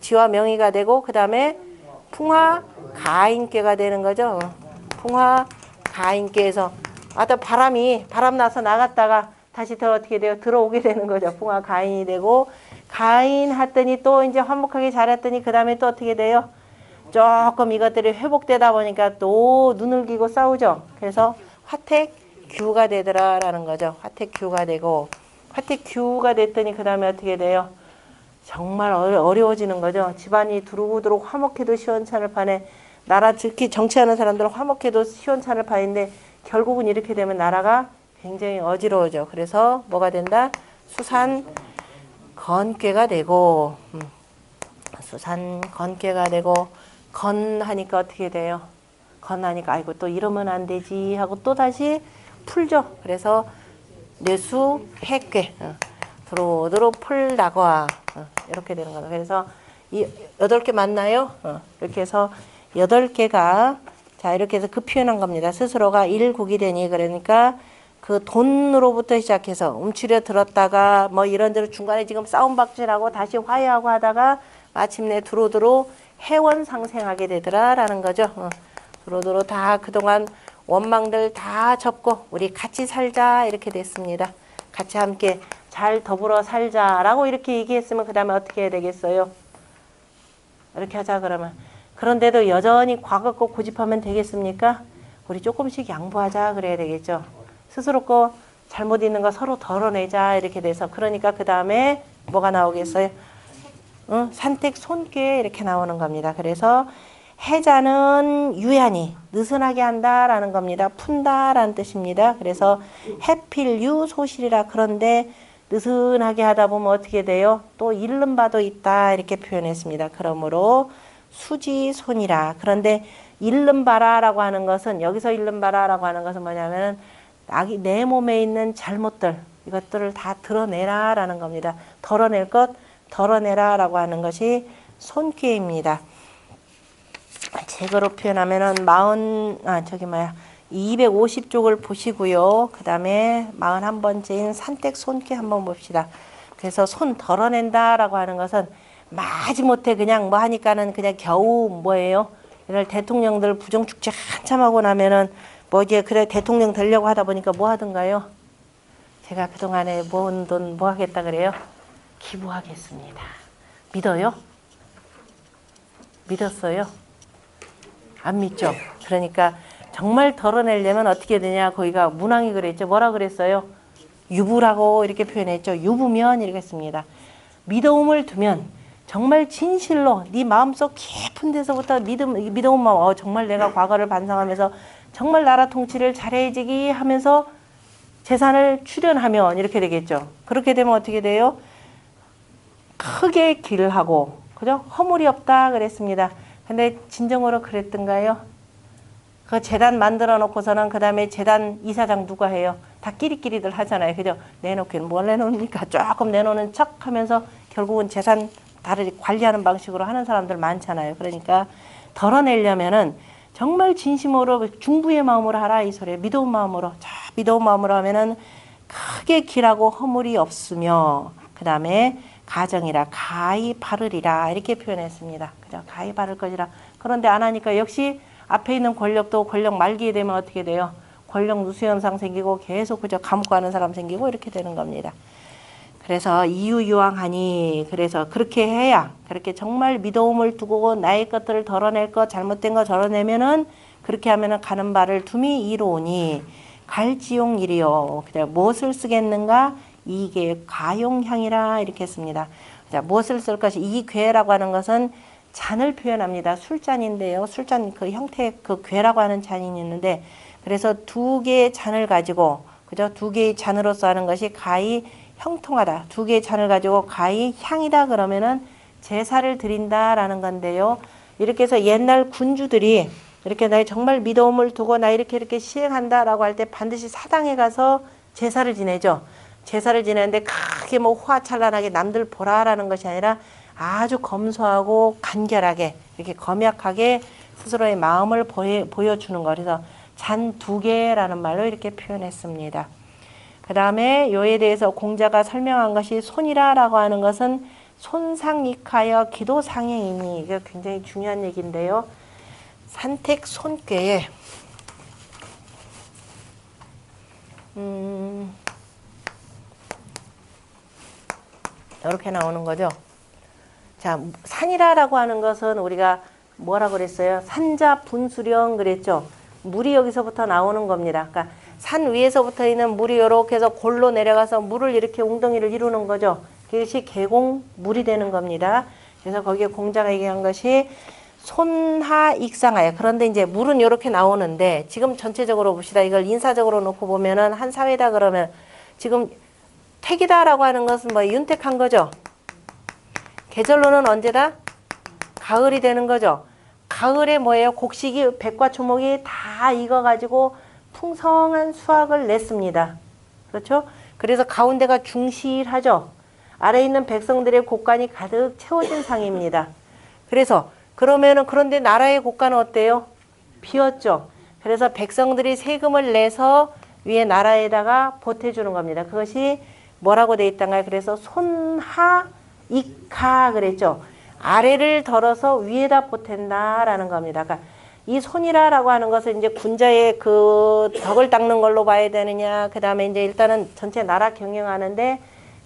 지화 명의가 되고, 그 다음에 풍화 가인괴가 되는 거죠. 풍화 가인괴에서 바람 나서 나갔다가 다시 더 어떻게 돼요? 들어오게 되는 거죠. 풍화 가인이 되고, 가인 했더니 또 이제 화목하게 잘했더니 그 다음에 또 어떻게 돼요? 조금 이것들이 회복되다 보니까 또 눈을 기고 싸우죠. 그래서 화택규가 되더라라는 거죠. 화택규가 되고, 화택규가 됐더니 그 다음에 어떻게 돼요? 정말 어려워지는 거죠. 집안이 두루두루 화목해도 시원찮을 판에, 나라 특히 정치하는 사람들은 화목해도 시원찮을 판인데 결국은 이렇게 되면 나라가 굉장히 어지러워져. 그래서 뭐가 된다? 수산건괴가 되고, 수산건괴가 되고, 건하니까 어떻게 돼요? 건하니까 아이고 또 이러면 안 되지 하고 또 다시 풀죠. 그래서 뇌수해괴, 도로도로 풀다과, 이렇게 되는 거죠. 그래서 이 8개 맞나요? 이렇게 해서 8개가, 자 이렇게 해서 그 표현한 겁니다. 스스로가 일국이 되니, 그러니까 그 돈으로부터 시작해서 움츠려 들었다가 뭐 이런대로 중간에 지금 싸움박질하고 다시 화해하고 하다가 마침내 두루두루 해원상생하게 되더라라는 거죠. 두루두루 다 그동안 원망들 다 접고 우리 같이 살자 이렇게 됐습니다. 같이 함께 잘 더불어 살자라고 이렇게 얘기했으면 그 다음에 어떻게 해야 되겠어요? 이렇게 하자 그러면. 그런데도 여전히 과거 거 고집하면 되겠습니까? 우리 조금씩 양보하자 그래야 되겠죠. 스스로 거 잘못 있는 거 서로 덜어내자 이렇게 돼서, 그러니까 그 다음에 뭐가 나오겠어요? 산택 손괴 이렇게 나오는 겁니다. 그래서 해자는 유야니 느슨하게 한다라는 겁니다. 푼다라는 뜻입니다. 그래서 해필유 소실이라. 그런데 느슨하게 하다 보면 어떻게 돼요? 또 잃는 바도 있다 이렇게 표현했습니다. 그러므로 수지손이라. 그런데 잃는 바라라고 하는 것은, 여기서 잃는 바라라고 하는 것은 뭐냐면은 내 몸에 있는 잘못들, 이것들을 다 드러내라라는 겁니다. 덜어낼 것 덜어내라 라고 하는 것이 손괴입니다. 제거로 표현하면은 250쪽을 보시고요. 그 다음에 41번째인 산택 손괴 한번 봅시다. 그래서 손 덜어낸다 라고 하는 것은 마지못해 그냥 뭐 하니까는 그냥 겨우 뭐예요? 이럴 대통령들 부정축제 한참 하고 나면은 뭐 이제 그래 대통령 되려고 하다 보니까 뭐 하던가요? 제가 그동안에 모은 돈 뭐 하겠다 그래요? 기부하겠습니다. 믿어요? 믿었어요? 안 믿죠? 그러니까 정말 덜어내려면 어떻게 되냐, 거기가 문왕이 그랬죠. 뭐라 그랬어요? 유부라고 이렇게 표현했죠. 유부면 이렇게 했습니다. 믿음을 두면 정말 진실로 네 마음속 깊은 데서부터 믿음 마음, 정말 내가 과거를 반성하면서 정말 나라 통치를 잘해지기 하면서 재산을 출연하면 이렇게 되겠죠. 그렇게 되면 어떻게 돼요? 크게 길하고, 그죠? 허물이 없다 그랬습니다. 근데 진정으로 그랬던가요? 그 재단 만들어 놓고서는 그 다음에 재단 이사장 누가 해요? 다 끼리끼리들 하잖아요. 그죠? 내놓기는 뭘 내놓습니까? 조금 내놓는 척 하면서 결국은 재산 다르게 관리하는 방식으로 하는 사람들 많잖아요. 그러니까 덜어내려면은 정말 진심으로 중부의 마음으로 하라 이 소리예요. 믿어온 마음으로. 자, 믿어온 마음으로 하면은 크게 길하고 허물이 없으며 그 다음에 가정이라 가히 바르리라 이렇게 표현했습니다. 그죠? 가히 바를 것이라. 그런데 안 하니까 역시 앞에 있는 권력도 권력 말기에 되면 어떻게 돼요? 권력 누수 현상 생기고 계속 그저 감옥 가는 사람 생기고 이렇게 되는 겁니다. 그래서 이유유왕하니 그래서 그렇게 해야 그렇게 정말 믿어움을 두고 나의 것들을 덜어낼 것 잘못된 거 덜어내면은 그렇게 하면은 가는 바를 둠이 이로우니 갈지용일이요. 그냥 무엇을 쓰겠는가? 이게 가용향이라 이렇게 했습니다. 자, 무엇을 쓸 것이 이 괴라고 하는 것은 잔을 표현합니다. 술잔인데요. 술잔 그 형태 그 괴라고 하는 잔이 있는데 그래서 두 개의 잔을 가지고 그죠? 두 개의 잔으로서 하는 것이 가히 형통하다. 두 개의 잔을 가지고 가히 향이다 그러면은 제사를 드린다라는 건데요. 이렇게 해서 옛날 군주들이 이렇게 나 정말 믿음을 두고 나 이렇게 시행한다라고 할 때 반드시 사당에 가서 제사를 지내죠. 제사를 지내는데 크게 뭐 화찬란하게 남들 보라라는 것이 아니라 아주 검소하고 간결하게 이렇게 검약하게 스스로의 마음을 보여주는 거. 그래서 잔 두 개라는 말로 이렇게 표현했습니다. 그 다음에 요에 대해서 공자가 설명한 것이 손이라라고 하는 것은 손상익하여 기도상행이니 이게 굉장히 중요한 얘기인데요. 산택 손괴에 이렇게 나오는 거죠. 자, 산이라라고 하는 것은 우리가 뭐라고 그랬어요? 산자 분수령 그랬죠. 물이 여기서부터 나오는 겁니다. 그러니까 산 위에서부터 있는 물이 이렇게 해서 골로 내려가서 물을 이렇게 웅덩이를 이루는 거죠. 그것이 계곡물이 되는 겁니다. 그래서 거기에 공자가 얘기한 것이 손하익상하여. 그런데 이제 물은 이렇게 나오는데 지금 전체적으로 봅시다. 이걸 인사적으로 놓고 보면은 한 사회다 그러면 지금 택이다라고 하는 것은 뭐 윤택한 거죠. 계절로는 언제다? 가을이 되는 거죠. 가을에 뭐예요? 곡식이 백과 초목이 다 익어가지고 풍성한 수확을 냈습니다. 그렇죠? 그래서 가운데가 중실하죠. 아래 있는 백성들의 곳간이 가득 채워진 상입니다. 그래서 그런데 나라의 곳간은 어때요? 비었죠. 그래서 백성들이 세금을 내서 위에 나라에다가 보태주는 겁니다. 그것이 뭐라고 돼 있던가요? 그래서 손하 익하 그랬죠. 아래를 덜어서 위에다 보탠다라는 겁니다. 그러니까 이 손이라라고 하는 것을 이제 군자의 그 덕을 닦는 걸로 봐야 되느냐. 그 다음에 이제 일단은 전체 나라 경영하는데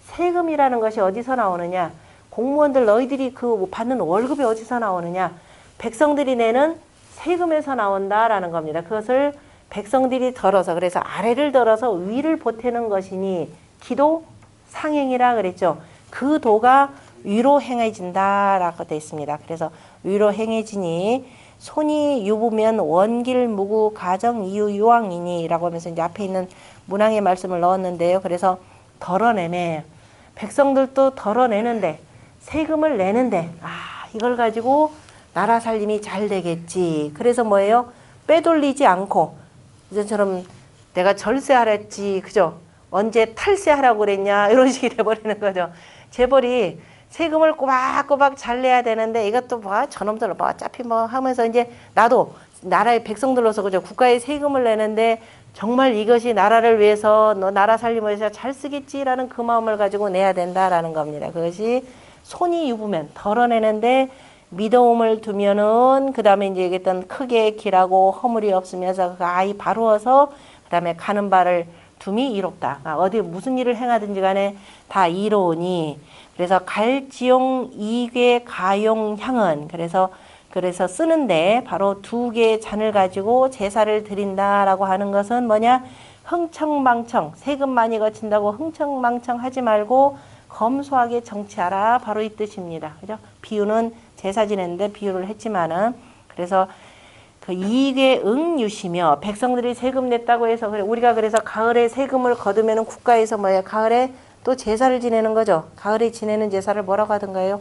세금이라는 것이 어디서 나오느냐. 공무원들 너희들이 그 받는 월급이 어디서 나오느냐. 백성들이 내는 세금에서 나온다라는 겁니다. 그것을 백성들이 덜어서 그래서 아래를 덜어서 위를 보태는 것이니 기도 상행이라 그랬죠. 그 도가 위로 행해진다라고 되어 있습니다. 그래서 위로 행해지니 손이 유부면 원길 무구 가정 이유 유왕이니 라고 하면서 이제 앞에 있는 문항의 말씀을 넣었는데요. 그래서 덜어내네. 백성들도 덜어내는데 세금을 내는데 이걸 가지고 나라 살림이 잘 되겠지. 그래서 뭐예요? 빼돌리지 않고 이전처럼 내가 절세하랬지. 그죠? 언제 탈세하라고 그랬냐. 이런 식이 돼버리는 거죠. 재벌이 세금을 꼬박꼬박 잘 내야 되는데 이것도 뭐 저놈들 뭐 어차피 뭐 하면서 이제 나도 나라의 백성들로서 그죠 국가에 세금을 내는데 정말 이것이 나라를 위해서 너 나라 살림을 위해서 잘 쓰겠지라는 그 마음을 가지고 내야 된다라는 겁니다. 그것이 손이 유부면 덜어내는데 믿어움을 두면은 그 다음에 이제 얘기했던 크게 길하고 허물이 없으면서 그 아이 바루어서 그 다음에 가는 바를 둠이 이롭다. 어디 무슨 일을 행하든지 간에 다 이로우니 그래서 갈지용 이괴 가용 향은 그래서 쓰는데 바로 두 개의 잔을 가지고 제사를 드린다라고 하는 것은 뭐냐? 흥청망청 세금 많이 거친다고 흥청망청 하지 말고 검소하게 정치하라. 바로 이 뜻입니다. 그죠? 비유는 제사 지냈는데 비유를 했지만은 그래서 그 이익에 응유시며 백성들이 세금 냈다고 해서 우리가 그래서 가을에 세금을 거두면은 국가에서 뭐예요? 가을에 또 제사를 지내는 거죠. 가을에 지내는 제사를 뭐라고 하던가요?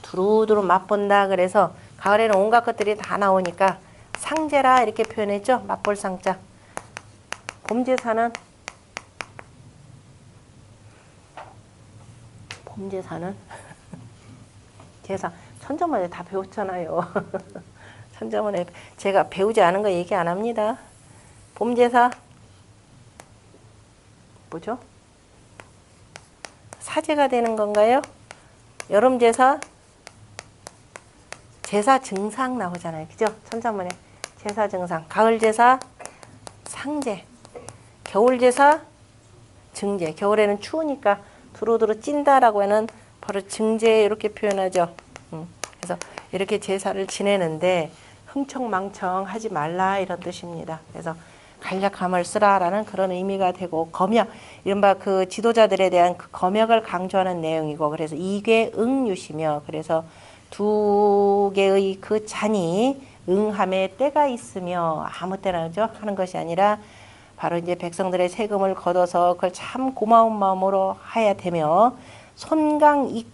두루두루 맛본다. 그래서 가을에는 온갖 것들이 다 나오니까 상제라 이렇게 표현했죠. 맛볼 상자. 봄제사는 제사 천자문에 다 배웠잖아요. 천자문에 제가 배우지 않은 거 얘기 안 합니다. 봄제사 뭐죠? 사제가 되는 건가요? 여름제사 제사 증상 나오잖아요. 그죠? 천자문에 제사 증상. 가을제사 상제. 겨울제사 증제. 겨울에는 추우니까 두루두루 찐다라고 하는 바로 증제 이렇게 표현하죠. 그래서 이렇게 제사를 지내는데 흥청망청 하지 말라 이런 뜻입니다. 그래서 간략함을 쓰라라는 그런 의미가 되고 검역, 이른바 그 지도자들에 대한 그 검역을 강조하는 내용이고 그래서 이괴 응유시며 그래서 두 개의 그 잔이 응함에 때가 있으며 아무 때나 그죠? 하는 것이 아니라 바로 이제 백성들의 세금을 걷어서 그걸 참 고마운 마음으로 해야 되며 손강익유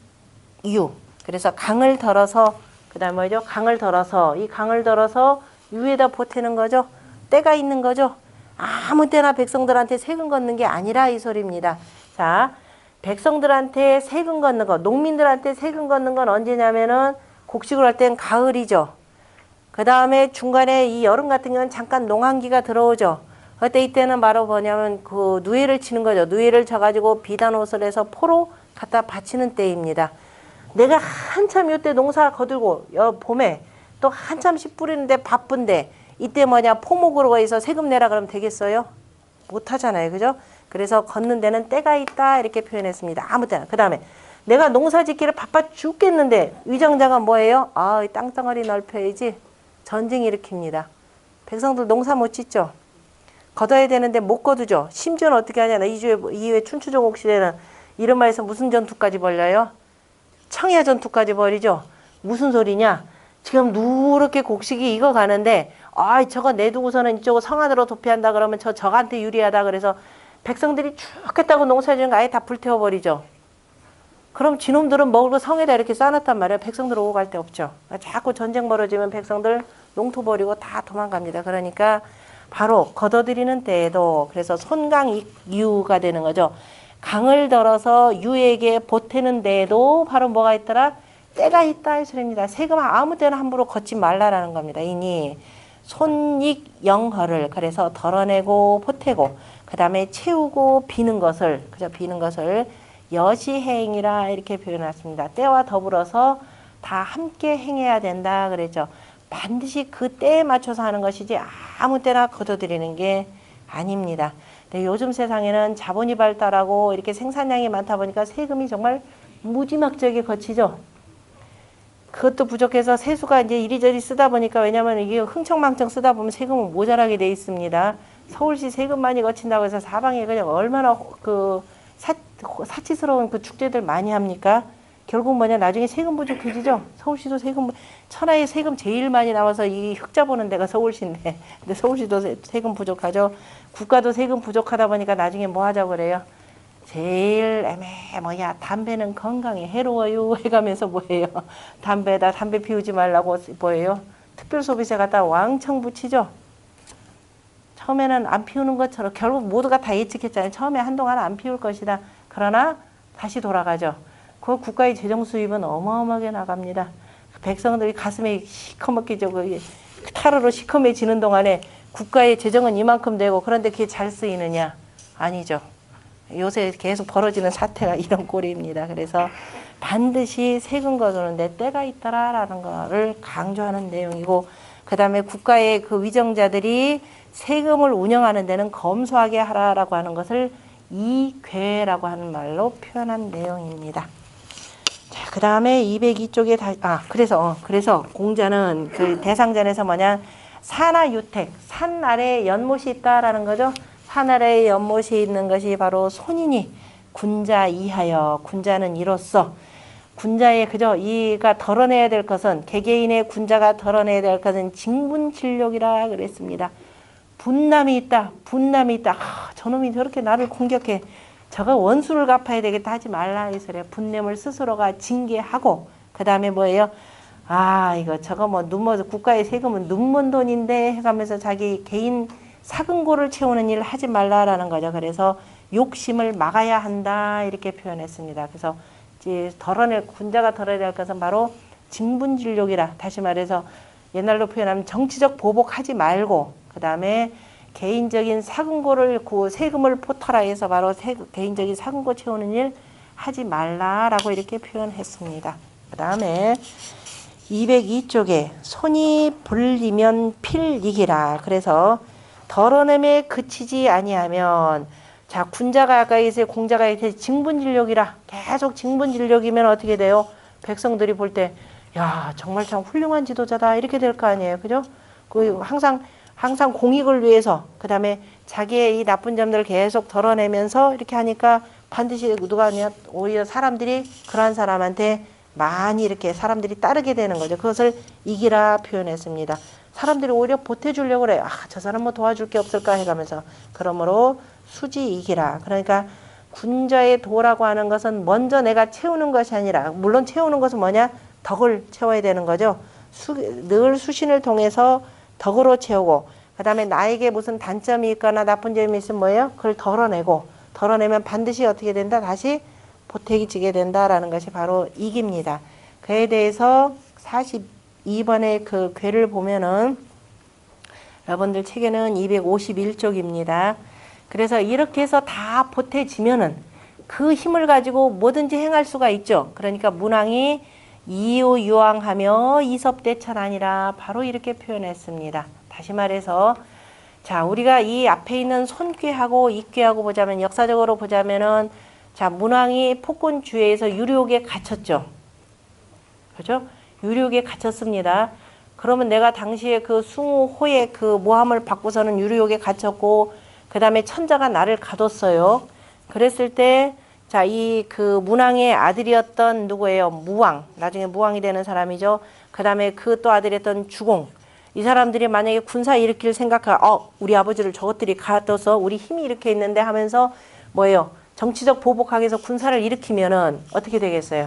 그래서 강을 덜어서 그다음 뭐죠? 강을 덜어서 이 강을 덜어서 유에다 보태는 거죠. 때가 있는 거죠. 아무 때나 백성들한테 세금 걷는 게 아니라 이 소리입니다. 자, 백성들한테 세금 걷는 거, 농민들한테 세금 걷는 건 언제냐면은 곡식을 할 땐 가을이죠. 그 다음에 중간에 이 여름 같은 경우는 잠깐 농한기가 들어오죠. 그때 이때는 바로 뭐냐면 그 누에를 치는 거죠. 누에를 쳐가지고 비단 옷을 해서 포로 갖다 바치는 때입니다. 내가 한참 이때 농사 거들고 봄에 또 한참 씨 뿌리는데 바쁜데 이때 뭐냐 포목으로 해서 세금 내라 그러면 되겠어요? 못하잖아요. 그죠? 그래서 걷는 데는 때가 있다 이렇게 표현했습니다. 아무 때나. 그 다음에 내가 농사 짓기를 바빠 죽겠는데 위정자가 뭐예요? 아, 이 땅덩어리 넓혀야지. 전쟁 일으킵니다. 백성들 농사 못 짓죠. 걷어야 되는데 못 거두죠. 심지어는 어떻게 하냐. 이후에 춘추전국 시대는 이른바에서 무슨 전투까지 벌려요? 청야 전투까지 벌이죠. 무슨 소리냐. 지금 누렇게 곡식이 익어가는데 아 저거 내두고서는 이쪽으로 성안으로 도피한다 그러면 저한테 유리하다 그래서 백성들이 죽겠다고 농사지은 거 아예 다 불태워버리죠. 그럼 지놈들은 먹을 거 성에다 이렇게 쌓아놨단 말이에요. 백성들 오고 갈 데 없죠. 자꾸 전쟁 벌어지면 백성들 농토 버리고 다 도망갑니다. 그러니까 바로 걷어들이는 때에도 그래서 손강익유가 되는 거죠. 강을 덜어서 유에게 보태는 데에도 바로 뭐가 있더라? 때가 있다 이 소리입니다. 세금 아무 때나 함부로 걷지 말라라는 겁니다. 이니 손익영허를 그래서 덜어내고 보태고 그 다음에 채우고 비는 것을 그죠? 비는 것을 여시행이라 이렇게 표현했습니다. 때와 더불어서 다 함께 행해야 된다 그랬죠. 반드시 그 때에 맞춰서 하는 것이지 아무 때나 걷어들이는 게 아닙니다. 근데 요즘 세상에는 자본이 발달하고 이렇게 생산량이 많다 보니까 세금이 정말 무지막지하게 거치죠. 그것도 부족해서 세수가 이제 이리저리 쓰다 보니까 왜냐면 이게 흥청망청 쓰다 보면 세금은 모자라게 돼 있습니다. 서울시 세금 많이 거친다고 해서 사방에 그냥 얼마나 그 사치스러운 그 축제들 많이 합니까? 결국 뭐냐 나중에 세금 부족해지죠. 서울시도 천하에 세금 제일 많이 나와서 이 흑자 보는 데가 서울시인데 근데 서울시도 세금 부족하죠. 국가도 세금 부족하다 보니까 나중에 뭐 하자고 그래요? 제일 담배는 건강에 해로워요 해가면서 뭐예요? 담배 피우지 말라고 뭐예요? 특별소비세 갖다 왕창 붙이죠. 처음에는 안 피우는 것처럼 결국 모두가 다 예측했잖아요. 처음에 한동안 안 피울 것이다. 그러나 다시 돌아가죠. 그 국가의 재정 수입은 어마어마하게 나갑니다. 백성들이 가슴에 시커멓게 타르로 시커매지는 동안에 국가의 재정은 이만큼 되고 그런데 그게 잘 쓰이느냐? 아니죠. 요새 계속 벌어지는 사태가 이런 꼴입니다. 그래서 반드시 세금 거두는데 때가 있다라는 거를 강조하는 내용이고 그 다음에 국가의 그 위정자들이 세금을 운영하는 데는 검소하게 하라라고 하는 것을 이괴라고 하는 말로 표현한 내용입니다. 자, 그 다음에 202쪽에 그래서 공자는 그 대상전에서 뭐냐 산하유택, 산 아래에 연못이 있다라는 거죠. 산 아래에 연못이 있는 것이 바로 손이니 군자 이하여 군자는 이로써 군자의 그저 이가 덜어내야 될 것은 개개인의 군자가 덜어내야 될 것은 징분질욕이라 그랬습니다. 분남이 있다. 분남이 있다. 저놈이 저렇게 나를 공격해. 저거 원수를 갚아야 되겠다 하지 말라 이 소리야. 분냄을 스스로가 징계하고 그 다음에 뭐예요? 이거 저거 뭐 눈먼 국가의 세금은 눈먼 돈인데 해가면서 자기 개인 사근고를 채우는 일 하지 말라라는 거죠. 그래서 욕심을 막아야 한다 이렇게 표현했습니다. 그래서 이제 군자가 덜어야 될 것은 바로 징분질욕이라. 다시 말해서 옛날로 표현하면 정치적 보복하지 말고 그 다음에 개인적인 사근고를 세금을 포탈하 해서 바로 개인적인 사근고 채우는 일 하지 말라라고 이렇게 표현했습니다. 그 다음에 202쪽에 손이 불리면 필이기라. 그래서 덜어냄에 그치지 아니하면 자 군자가 아까 있어요. 공자가 있어요. 징분질욕이라. 계속 징분질욕이면 어떻게 돼요? 백성들이 볼 때 야 정말 참 훌륭한 지도자다 이렇게 될 거 아니에요. 그죠? 항상 공익을 위해서 그 다음에 자기의 이 나쁜 점들을 계속 덜어내면서 이렇게 하니까 반드시 누가 하냐 오히려 사람들이 그러한 사람한테 많이 이렇게 사람들이 따르게 되는 거죠. 그것을 이기라 표현했습니다. 사람들이 오히려 보태주려고 그래요. 저 사람 뭐 도와줄 게 없을까 해가면서. 그러므로 수지 이기라. 그러니까 군자의 도라고 하는 것은 먼저 내가 채우는 것이 아니라 물론 채우는 것은 뭐냐? 덕을 채워야 되는 거죠. 늘 수신을 통해서 덕으로 채우고 그 다음에 나에게 무슨 단점이 있거나 나쁜 점이 있으면 뭐예요? 그걸 덜어내면 반드시 어떻게 된다? 다시 보태기 지게 된다라는 것이 바로 이깁니다. 그에 대해서 42번의 그 괴를 보면은 여러분들 책에는 251쪽입니다. 그래서 이렇게 해서 다 보태지면은 그 힘을 가지고 뭐든지 행할 수가 있죠. 그러니까 문왕이 이유유왕하며 이섭대천하니라 바로 이렇게 표현했습니다. 다시 말해서 자 우리가 이 앞에 있는 손괴하고 이괴하고 보자면 역사적으로 보자면은 자 문왕이 폭군주의에서 유료옥에 갇혔죠. 그죠? 유료옥에 갇혔습니다. 그러면 내가 당시에 그 숭우호의 그 모함을 받고서는 유료옥에 갇혔고 그 다음에 천자가 나를 가뒀어요. 그랬을 때 자, 그 문왕의 아들이었던 누구예요? 무왕. 나중에 무왕이 되는 사람이죠. 그 다음에 그 또 아들이었던 주공. 이 사람들이 만약에 군사 일으킬 생각하고 우리 아버지를 저것들이 가둬서 우리 힘이 이렇게 있는데 하면서 뭐예요? 정치적 보복하기 위해서 군사를 일으키면은 어떻게 되겠어요?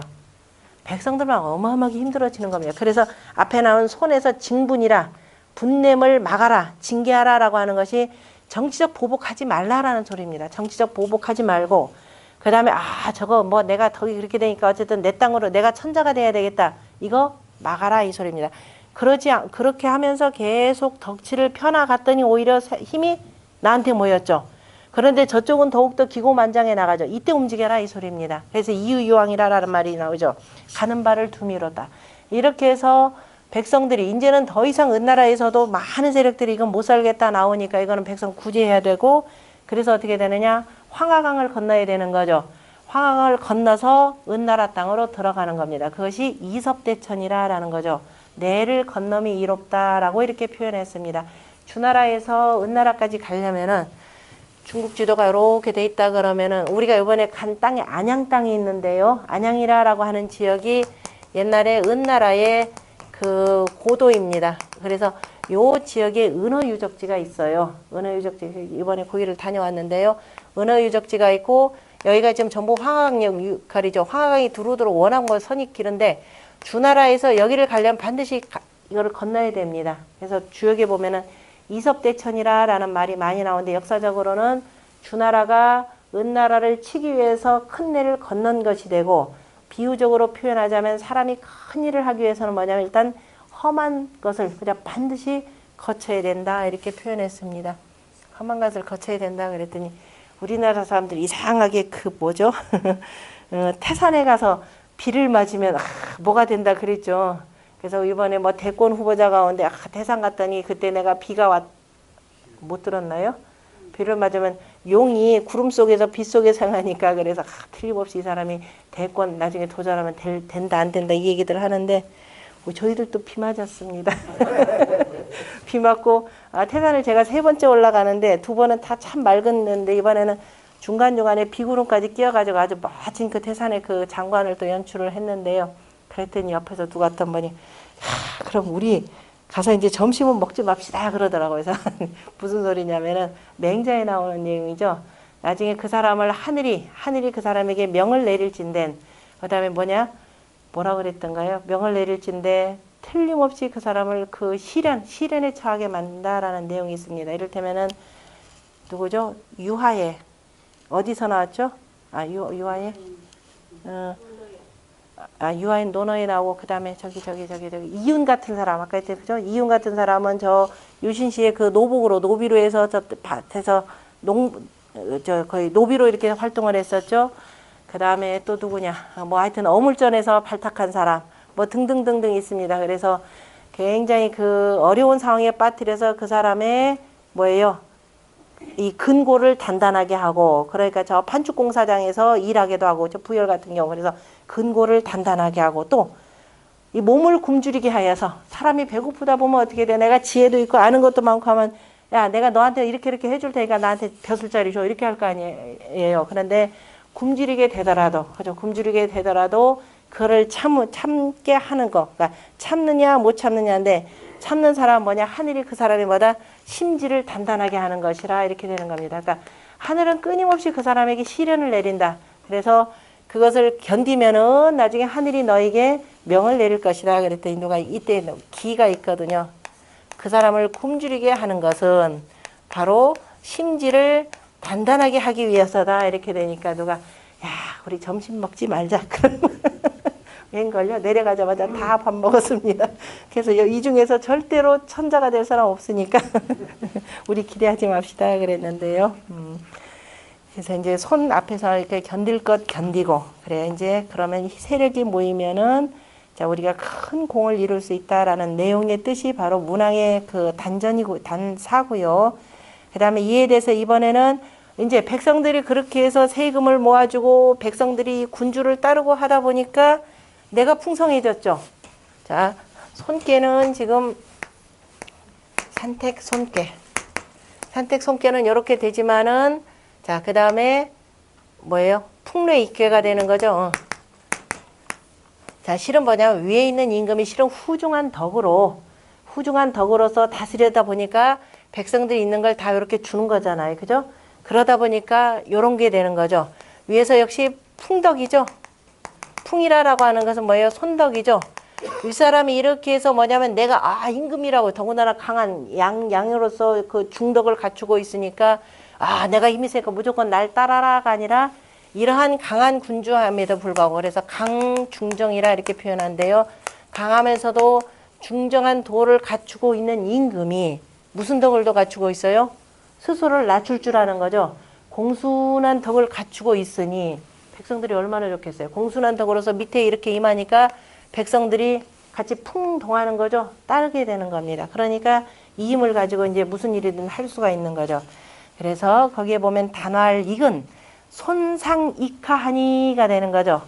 백성들만 어마어마하게 힘들어지는 겁니다. 그래서 앞에 나온 손에서 징분이라 분냄을 막아라, 징계하라 라고 하는 것이 정치적 보복하지 말라라는 소리입니다. 정치적 보복하지 말고 그 다음에 저거 뭐 내가 덕이 그렇게 되니까 어쨌든 내 땅으로 내가 천자가 돼야 되겠다. 이거 막아라 이 소리입니다. 그렇게 하면서 계속 덕치를 펴나갔더니 오히려 힘이 나한테 모였죠. 그런데 저쪽은 더욱더 기고만장해 나가죠. 이때 움직여라 이 소리입니다. 그래서 이유유왕이라는 말이 나오죠. 가는 바를 두미로다. 이렇게 해서 백성들이 이제는 더 이상 은나라에서도 많은 세력들이 이건 못 살겠다 나오니까 이거는 백성 구제해야 되고 그래서 어떻게 되느냐? 황하강을 건너야 되는 거죠. 황하강을 건너서 은나라 땅으로 들어가는 겁니다. 그것이 이섭대천이라는 거죠. 내를 건너미 이롭다라고 이렇게 표현했습니다. 주나라에서 은나라까지 가려면은 중국 지도가 이렇게 돼 있다 그러면은 우리가 이번에 간 땅이 안양 땅이 있는데요. 안양이라고 하는 지역이 옛날에 은나라의 그 고도입니다. 그래서 요 지역에 은어유적지가 있어요. 은어유적지 이번에 거기를 다녀왔는데요. 은어유적지가 있고 여기가 지금 전부 황하강 역할이죠. 황하강이 두루두루 워낙 뭐 선이 길은데 주나라에서 여기를 가려면 반드시 이거를 건너야 됩니다. 그래서 주역에 보면은 이섭대천이라는 말이 많이 나오는데 역사적으로는 주나라가 은나라를 치기 위해서 큰 내를 건넌 것이 되고 비유적으로 표현하자면 사람이 큰 일을 하기 위해서는 뭐냐면 일단 험한 것을 그냥 반드시 거쳐야 된다 이렇게 표현했습니다. 험한 것을 거쳐야 된다 그랬더니 우리나라 사람들이 이상하게 그 뭐죠? 태산에 가서 비를 맞으면 뭐가 된다 그랬죠. 그래서 이번에 뭐 대권 후보자 가운데 태산 갔더니 그때 내가 비가 못 들었나요? 비를 맞으면 용이 구름 속에서 비 속에 생하니까 그래서 틀림없이 이 사람이 대권 나중에 도전하면 된다 안 된다 이 얘기들 하는데 저희들도 비 맞았습니다. 비 맞고 태산을 제가 3번째 올라가는데 2번은 다 참 맑았는데 이번에는 중간중간에 비구름까지 끼어가지고 아주 멋진 그 태산의 그 장관을 또 연출을 했는데요. 그랬더니 옆에서 누가 어떤 분이 그럼 우리 가서 이제 점심은 먹지 맙시다 그러더라고요. 그래서 무슨 소리냐면은 맹자에 나오는 내용이죠. 나중에 그 사람을 하늘이 그 사람에게 명을 내릴진된 그다음에 뭐라 그랬던가요? 명을 내릴진데 틀림없이 그 사람을 그 시련에 처하게 만든다라는 내용이 있습니다. 이를테면은 누구죠? 유하에 어디서 나왔죠? 유하에 유하에 논어에 나오고 그다음에 저기 이윤 같은 사람 아까 했죠, 그죠? 이윤 같은 사람은 저 유신시의 그 노복으로 노비로 해서 저 밭에서 거의 노비로 이렇게 활동을 했었죠. 그다음에 또 누구냐? 뭐 하여튼 어물전에서 발탁한 사람 뭐 등등등등 있습니다. 그래서 굉장히 그 어려운 상황에 빠뜨려서 그 사람의 이 근고를 단단하게 하고 그러니까 저 판축공사장에서 일하기도 하고 저 부열 같은 경우 그래서 근고를 단단하게 하고 또 이 몸을 굶주리게 하여서 사람이 배고프다 보면 어떻게 돼? 내가 지혜도 있고 아는 것도 많고 하면 야 내가 너한테 이렇게 해줄 테니까 나한테 벼슬자리 줘 이렇게 할 거 아니에요. 그런데 굶주리게 되더라도 그죠? 굶주리게 되더라도 그를 참게 하는 거. 그러니까 참느냐 못 참느냐인데 참는 사람은 뭐냐? 하늘이 그 사람이 심지를 단단하게 하는 것이라 이렇게 되는 겁니다. 그러니까 하늘은 끊임없이 그 사람에게 시련을 내린다. 그래서 그것을 견디면은 나중에 하늘이 너에게 명을 내릴 것이다. 그랬더니 누가 이때 기가 있거든요. 그 사람을 굶주리게 하는 것은 바로 심지를 단단하게 하기 위해서다. 이렇게 되니까 누가 야 우리 점심 먹지 말자. 웬걸요? 내려가자마자 다 밥 먹었습니다. 그래서 이 중에서 절대로 천자가 될 사람 없으니까 우리 기대하지 맙시다 그랬는데요. 그래서 이제 손 앞에서 이렇게 견딜 것 견디고 그래 이제 그러면 세력이 모이면은 자 우리가 큰 공을 이룰 수 있다라는 내용의 뜻이 바로 문왕의 그 단사고요. 그다음에 이에 대해서 이번에는 이제 백성들이 그렇게 해서 세금을 모아주고 백성들이 군주를 따르고 하다 보니까 내가 풍성해졌죠. 자, 손께는 지금 산택 손께는 이렇게 되지만은 자, 그 다음에 풍뢰익괴가 되는 거죠. 자, 실은 뭐냐면 위에 있는 임금이 실은 후중한 덕으로서 다스려다 보니까 백성들이 있는 걸 다 이렇게 주는 거잖아요. 그죠? 그러다 보니까 요런 게 되는 거죠. 위에서 역시 풍덕이죠. 풍이라라고 하는 것은 손덕이죠. 윗사람이 이렇게 해서 내가 임금이라고 더군다나 강한 양으로서 그 중덕을 갖추고 있으니까 내가 힘이 세니까 무조건 날 따라라가 아니라 이러한 강한 군주함에도 불구하고 그래서 강중정이라 이렇게 표현한대요. 강하면서도 중정한 도를 갖추고 있는 임금이 무슨 덕을 더 갖추고 있어요? 스스로를 낮출 줄 아는 거죠. 공순한 덕을 갖추고 있으니 백성들이 얼마나 좋겠어요. 공순한 덕으로서 밑에 이렇게 임하니까 백성들이 같이 풍동하는 거죠. 따르게 되는 겁니다. 그러니까 이 힘을 가지고 이제 무슨 일이든 할 수가 있는 거죠. 그래서 거기에 보면 단활 익은 손상익하하니가 되는 거죠.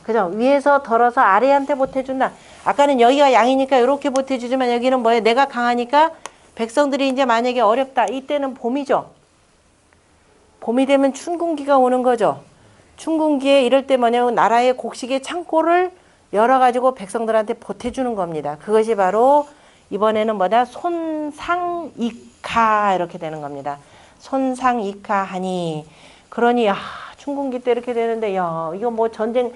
그죠? 위에서 덜어서 아래한테 보태준다. 아까는 여기가 양이니까 이렇게 보태주지만 여기는 내가 강하니까 백성들이 이제 만약에 어렵다. 이때는 봄이죠. 봄이 되면 춘궁기가 오는 거죠. 춘궁기에 이럴 때 나라의 곡식의 창고를 열어가지고 백성들한테 보태주는 겁니다. 그것이 바로 이번에는 손상익하 이렇게 되는 겁니다. 손상익하하니 그러니 춘궁기 때 이렇게 되는데 이거 전쟁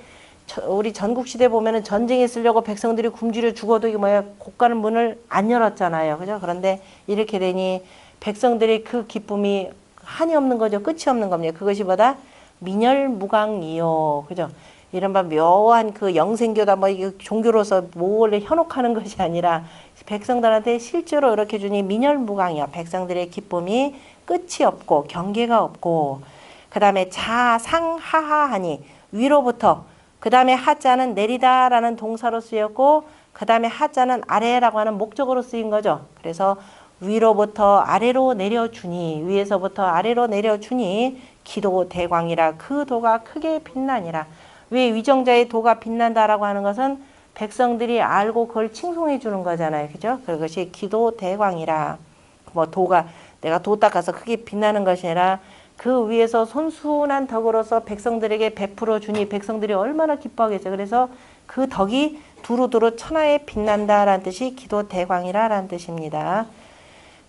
우리 전국시대 보면은 전쟁에 쓰려고 백성들이 굶주려 죽어도 고가는 문을 안 열었잖아요. 그죠? 그런데 이렇게 되니 백성들의 그 기쁨이 한이 없는 거죠. 끝이 없는 겁니다. 그것이 민열무강이요. 그죠? 이른바 묘한 그 영생교다 종교로서 뭘 현혹하는 것이 아니라 백성들한테 실제로 이렇게 주니 민열무강이요. 백성들의 기쁨이 끝이 없고 경계가 없고 그 다음에 자상하하하니 위로부터 그 다음에 하자는 내리다라는 동사로 쓰였고 그 다음에 하자는 아래라고 하는 목적으로 쓰인 거죠. 그래서 위로부터 아래로 내려주니 위에서부터 아래로 내려주니 기도 대광이라 그 도가 크게 빛나니라. 왜 위정자의 도가 빛난다라고 하는 것은 백성들이 알고 그걸 칭송해 주는 거잖아요. 그죠? 그것이 기도 대광이라. 도가 내가 도 닦아서 크게 빛나는 것이 아니라 그 위에서 손순한 덕으로서 백성들에게 베풀어 주니 백성들이 얼마나 기뻐하겠어요. 그래서 그 덕이 두루두루 천하에 빛난다라는 뜻이 기도대광이라는 뜻입니다.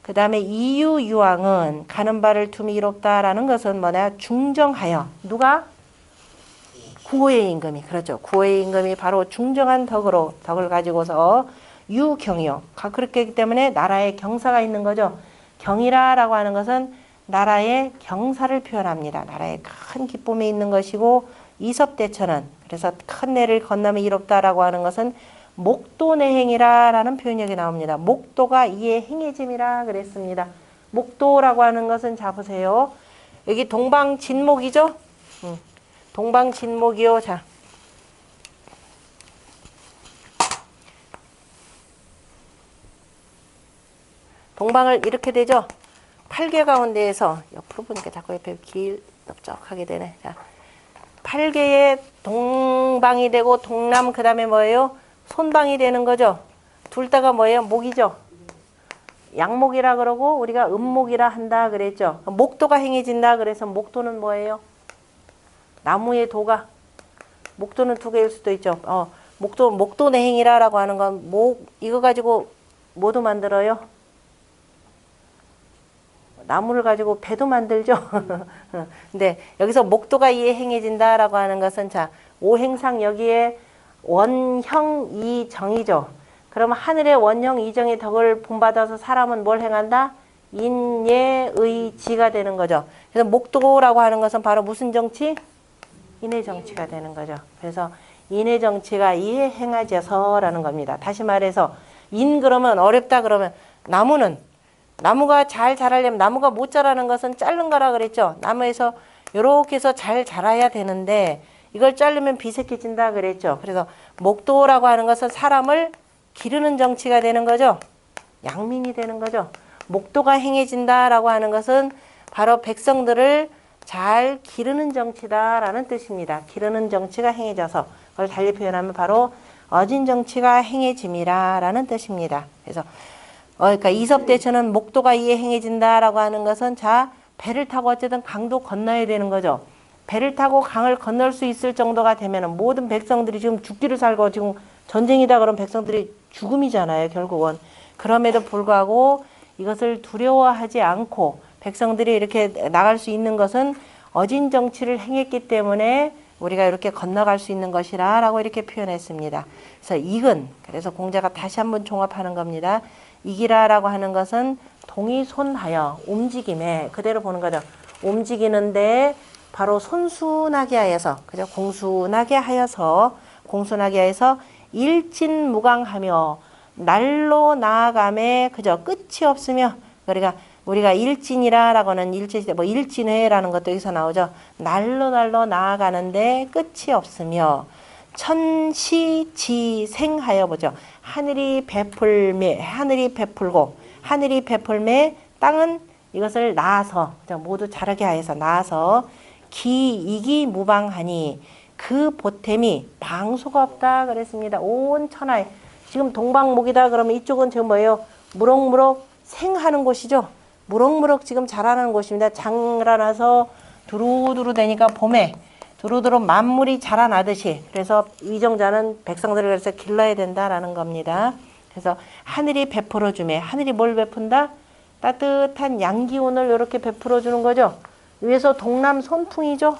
그 다음에 이유유왕은 가는 바를 둠이 이롭다라는 것은 뭐냐? 중정하여. 누가? 구호의 임금이. 그렇죠. 구호의 임금이 바로 중정한 덕을 가지고서 유경이요. 그렇게 했기 때문에 나라에 경사가 있는 거죠. 경이라라고 하는 것은 나라의 경사를 표현합니다. 나라의 큰 기쁨이 있는 것이고 이섭대천은 그래서 큰 내를 건너면 이롭다라고 하는 것은 목도내행이라라는 표현이 여기 나옵니다. 목도가 이에 행해짐이라 그랬습니다. 목도라고 하는 것은 자 보세요. 여기 동방진목이죠. 동방진목이요. 자, 동방을 이렇게 되죠. 8개 가운데에서 옆으로 보니까 자꾸 옆에 넓적하게 되네. 자, 8개의 동방이 되고 동남 그 다음에 뭐예요? 손방이 되는 거죠. 둘 다가 뭐예요? 목이죠. 양목이라 그러고 우리가 음목이라 한다 그랬죠. 목도가 행해진다 그래서 목도는 뭐예요? 나무의 도가. 목도는 두 개일 수도 있죠. 목도내행이라고 하는 건 이거 가지고 뭐도 만들어요? 나무를 가지고 배도 만들죠. 근데 여기서 목도가 이에 행해진다라고 하는 것은 자, 오행상 여기에 원형 이정이죠. 그러면 하늘의 원형 이정의 덕을 본받아서 사람은 뭘 행한다? 인예의지가 되는 거죠. 그래서 목도라고 하는 것은 바로 무슨 정치? 인의 정치가 되는 거죠. 그래서 인의 정치가 이에 행하져서라는 겁니다. 다시 말해서 인 그러면 어렵다 그러면 나무가 잘 자라려면 나무가 못 자라는 것은 자른 거라 그랬죠. 나무에서 이렇게 해서 잘 자라야 되는데 이걸 자르면 비색해진다 그랬죠. 그래서 목도라고 하는 것은 사람을 기르는 정치가 되는 거죠. 양민이 되는 거죠. 목도가 행해진다라고 하는 것은 바로 백성들을 잘 기르는 정치다라는 뜻입니다. 기르는 정치가 행해져서 그걸 달리 표현하면 바로 어진 정치가 행해짐이라라는 뜻입니다. 그래서 그러니까 이섭대천은 목도가 이에 행해진다라고 하는 것은 자, 배를 타고 어쨌든 강도 건너야 되는 거죠. 배를 타고 강을 건널 수 있을 정도가 되면은 모든 백성들이 지금 죽기를 살고 지금 전쟁이다 그러면 백성들이 죽음이잖아요, 결국은. 그럼에도 불구하고 이것을 두려워하지 않고 백성들이 이렇게 나갈 수 있는 것은 어진 정치를 행했기 때문에 우리가 이렇게 건너갈 수 있는 것이라고 이렇게 표현했습니다. 그래서 이근, 그래서 공자가 다시 한번 종합하는 겁니다. 이기라라고 하는 것은 동의손하여 움직임에 그대로 보는 거죠. 움직이는데 바로 손순하게 하여서 그죠? 공순하게 하여서 일진무강하며 날로 나아감에 그죠? 끝이 없으며 그러니까 우리가 일진이라라고는 일진회라는 것도 여기서 나오죠. 날로 나아가는데 끝이 없으며 천시지생하여 보죠. 하늘이 베풀매 땅은 이것을 낳아서 모두 자라게 하여서 낳아서 기이기무방하니 그 보탬이 방수가 없다 그랬습니다. 온 천하에 지금 동방목이다 그러면 이쪽은 지금 뭐예요? 무럭무럭 생하는 곳이죠. 무럭무럭 지금 자라는 곳입니다. 장라나서 두루두루 되니까 봄에 두루두루 만물이 자라나듯이 그래서 위정자는 백성들을 그래서 길러야 된다라는 겁니다. 그래서 하늘이 베풀어 주매 하늘이 뭘 베푼다? 따뜻한 양기운을 이렇게 베풀어 주는 거죠. 위에서 동남 손풍이죠.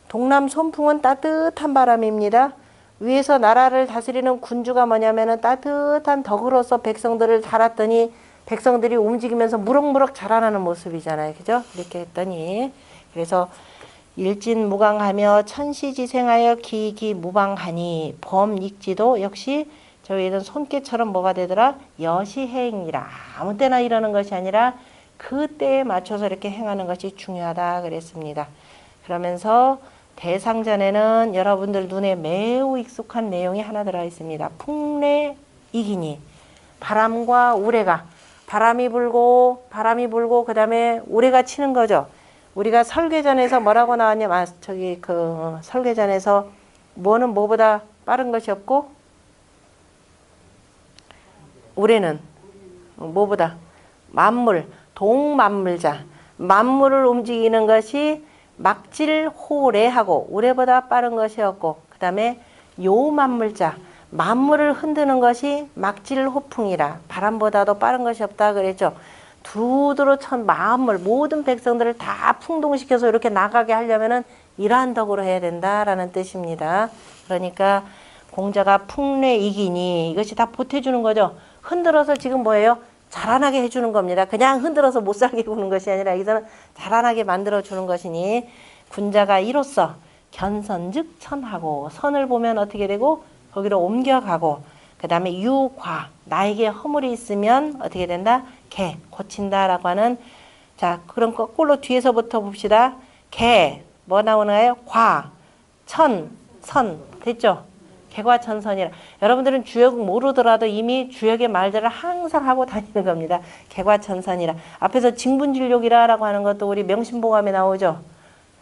동남 손풍은 따뜻한 바람입니다. 위에서 나라를 다스리는 군주가 뭐냐면은 따뜻한 덕으로서 백성들을 달았더니 백성들이 움직이면서 무럭무럭 자라나는 모습이잖아요. 그죠? 이렇게 했더니 그래서 일진무강하며 천시지생하여 기기무방하니 범익지도 역시 저희는 손께처럼 뭐가 되더라? 여시행이라. 아무 때나 이러는 것이 아니라 그때에 맞춰서 이렇게 행하는 것이 중요하다 그랬습니다. 그러면서 대상전에는 여러분들 눈에 매우 익숙한 내용이 하나 들어 있습니다. 풍래이기니 바람과 우레가 바람이 불고 그 다음에 우레가 치는 거죠. 우리가 설계전에서 뭐라고 나왔냐? 설계전에서 뭐는 뭐보다 빠른 것이 없고 우레는 뭐보다 만물, 동만물자. 만물을 움직이는 것이 막질호래하고 우레보다 빠른 것이었고 그 다음에 요 만물자 만물을 흔드는 것이 막질호풍이라 바람보다도 빠른 것이 없다 그랬죠. 두루두루 천 만물 모든 백성들을 다 풍동시켜서 이렇게 나가게 하려면은 이러한 덕으로 해야 된다라는 뜻입니다. 그러니까 공자가 풍래이기니 이것이 다 보태주는 거죠. 흔들어서 지금 뭐예요? 자라나게 해주는 겁니다. 그냥 흔들어서 못 살게 구는 것이 아니라 여기서는 자라나게 만들어주는 것이니 군자가 이로써 견선즉 천하고 선을 보면 어떻게 되고 거기로 옮겨가고 그 다음에 유과 나에게 허물이 있으면 어떻게 된다? 개 고친다라고 하는 자 그럼 거꾸로 뒤에서부터 봅시다. 개 뭐 나오나요? 과, 천, 선 됐죠? 개과천선이라 여러분들은 주역 모르더라도 이미 주역의 말들을 항상 하고 다니는 겁니다. 개과천선이라 앞에서 징분진욕이라고 하는 것도 우리 명심보감에 나오죠.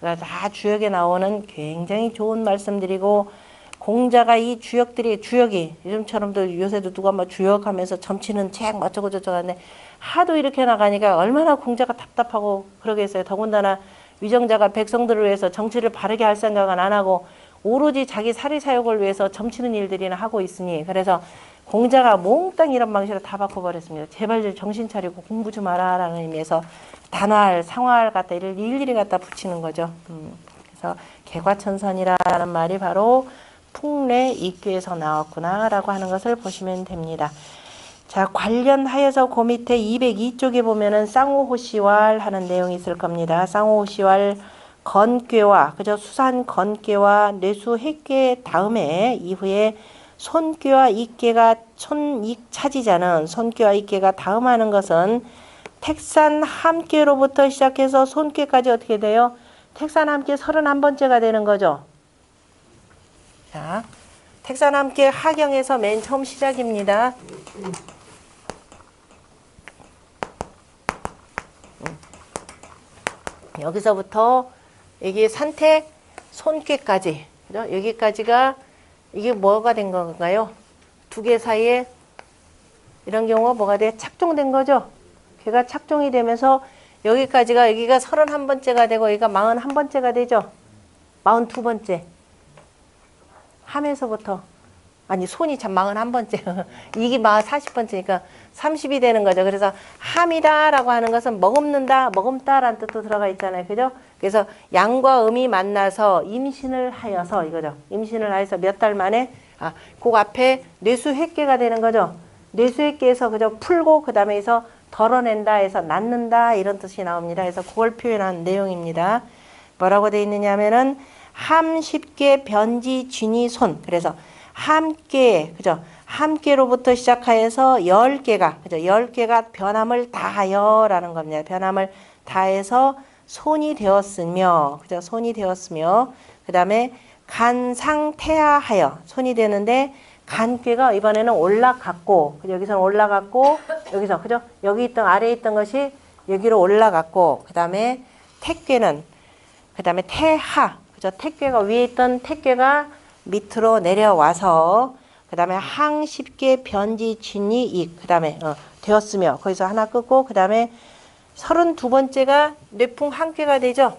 그러니까 다 주역에 나오는 굉장히 좋은 말씀들이고 공자가 이 주역들이 주역이 요즘처럼도 요새도 누가 뭐 주역하면서 점치는 책 어쩌고 저쩌고 하는데 하도 이렇게 나가니까 얼마나 공자가 답답하고 그러겠어요. 더군다나 위정자가 백성들을 위해서 정치를 바르게 할 생각은 안 하고 오로지 자기 사리사욕을 위해서 점치는 일들이나 하고 있으니 그래서 공자가 몽땅 이런 방식으로 다 바꿔버렸습니다. 제발 정신 차리고 공부 좀 하라 라는 의미에서 단활, 상활 갖다 일일이 갖다 붙이는 거죠. 그래서 개과천선이라는 말이 바로 풍래익규에서 나왔구나 라고 하는 것을 보시면 됩니다. 자 관련하여서 그 밑에 202쪽에 보면은 쌍호호시왈 하는 내용이 있을 겁니다. 쌍호호시왈 건꾀와 그저 수산 건꾀와 뇌수 핵괴 다음에 이후에 손꾀와 익괴가 손익 차지자는 손꾀와 익괴가 다음하는 것은 택산 함께로부터 시작해서 손꾀까지 어떻게 돼요? 택산 함께 31번째가 되는 거죠. 자, 택산 함께 하경에서 맨 처음 시작입니다. 여기서부터 여기 산택 손꾀까지 그죠? 여기까지가 이게 뭐가 된 건가요? 두 개 사이에 이런 경우가 뭐가 돼? 착종된 거죠. 걔가 착종이 되면서 여기까지가 여기가 31번째가 되고 여기가 41번째가 되죠. 42번째 함에서부터 아니 손이 참 41번째 이게 40번째니까 30이 되는 거죠. 그래서 함이다라고 하는 것은 머금는다, 머금다라는 뜻도 들어가 있잖아요. 그죠? 그래서 양과 음이 만나서 임신을 하여서 이거죠. 임신을 하여서 몇 달 만에 그 앞에 뇌수획계가 되는 거죠. 뇌수획계에서 그죠? 풀고 그 다음에서 덜어낸다 해서 낳는다 이런 뜻이 나옵니다. 그래서 그걸 표현한 내용입니다. 뭐라고 되어 있느냐 하면은 함 쉽게 변지 쥐니 손 그래서 함께 그죠? 함께로부터 시작하여서 10개가 그죠? 10개가 변함을 다하여라는 겁니다. 변함을 다해서 손이 되었으며 그죠? 손이 되었으며 그다음에 간상태하하여 손이 되는데 간꾀가 이번에는 올라갔고 여기서는 올라갔고 여기서 그죠? 여기 있던 아래에 있던 것이 여기로 올라갔고 그다음에 택꾀는 그다음에 태하 그죠? 택꾀가 위에 있던 택꾀가 밑으로 내려와서 그 다음에 항 쉽게 변지 진이 익 그 다음에 되었으며 거기서 하나 끊고 그 다음에 32번째가 뇌풍 한꾀가 되죠.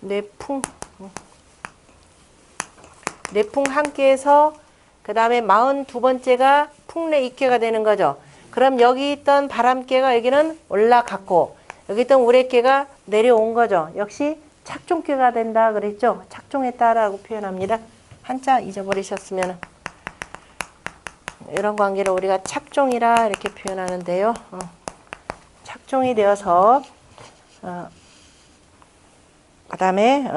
뇌풍 한꾀에서 그 다음에 42번째가 풍래익괴가 되는 거죠. 그럼 여기 있던 바람꾀가 여기는 올라갔고 여기 있던 우레꾀가 내려온 거죠. 역시 착종꾀가 된다 그랬죠. 착종했다라고 표현합니다. 한자 잊어버리셨으면 이런 관계를 우리가 착종이라 이렇게 표현하는데요. 착종이 되어서 그다음에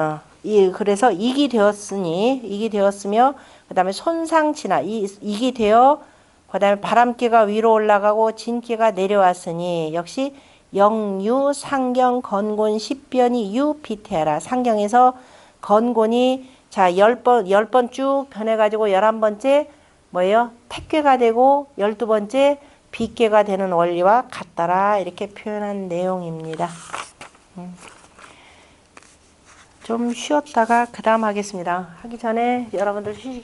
그래서 익이 되었으며 그다음에 손상치나 익이 되어 그다음에 바람기가 위로 올라가고 진기가 내려왔으니 역시 영유 상경 건곤 십변이 유피태라 상경에서 건곤이 자 10번 쭉 변해가지고 11번째 뭐예요? 택괴가 되고 12번째 비괴가 되는 원리와 같더라 이렇게 표현한 내용입니다. 좀 쉬었다가 그 다음 하겠습니다. 하기 전에 여러분들 휴식이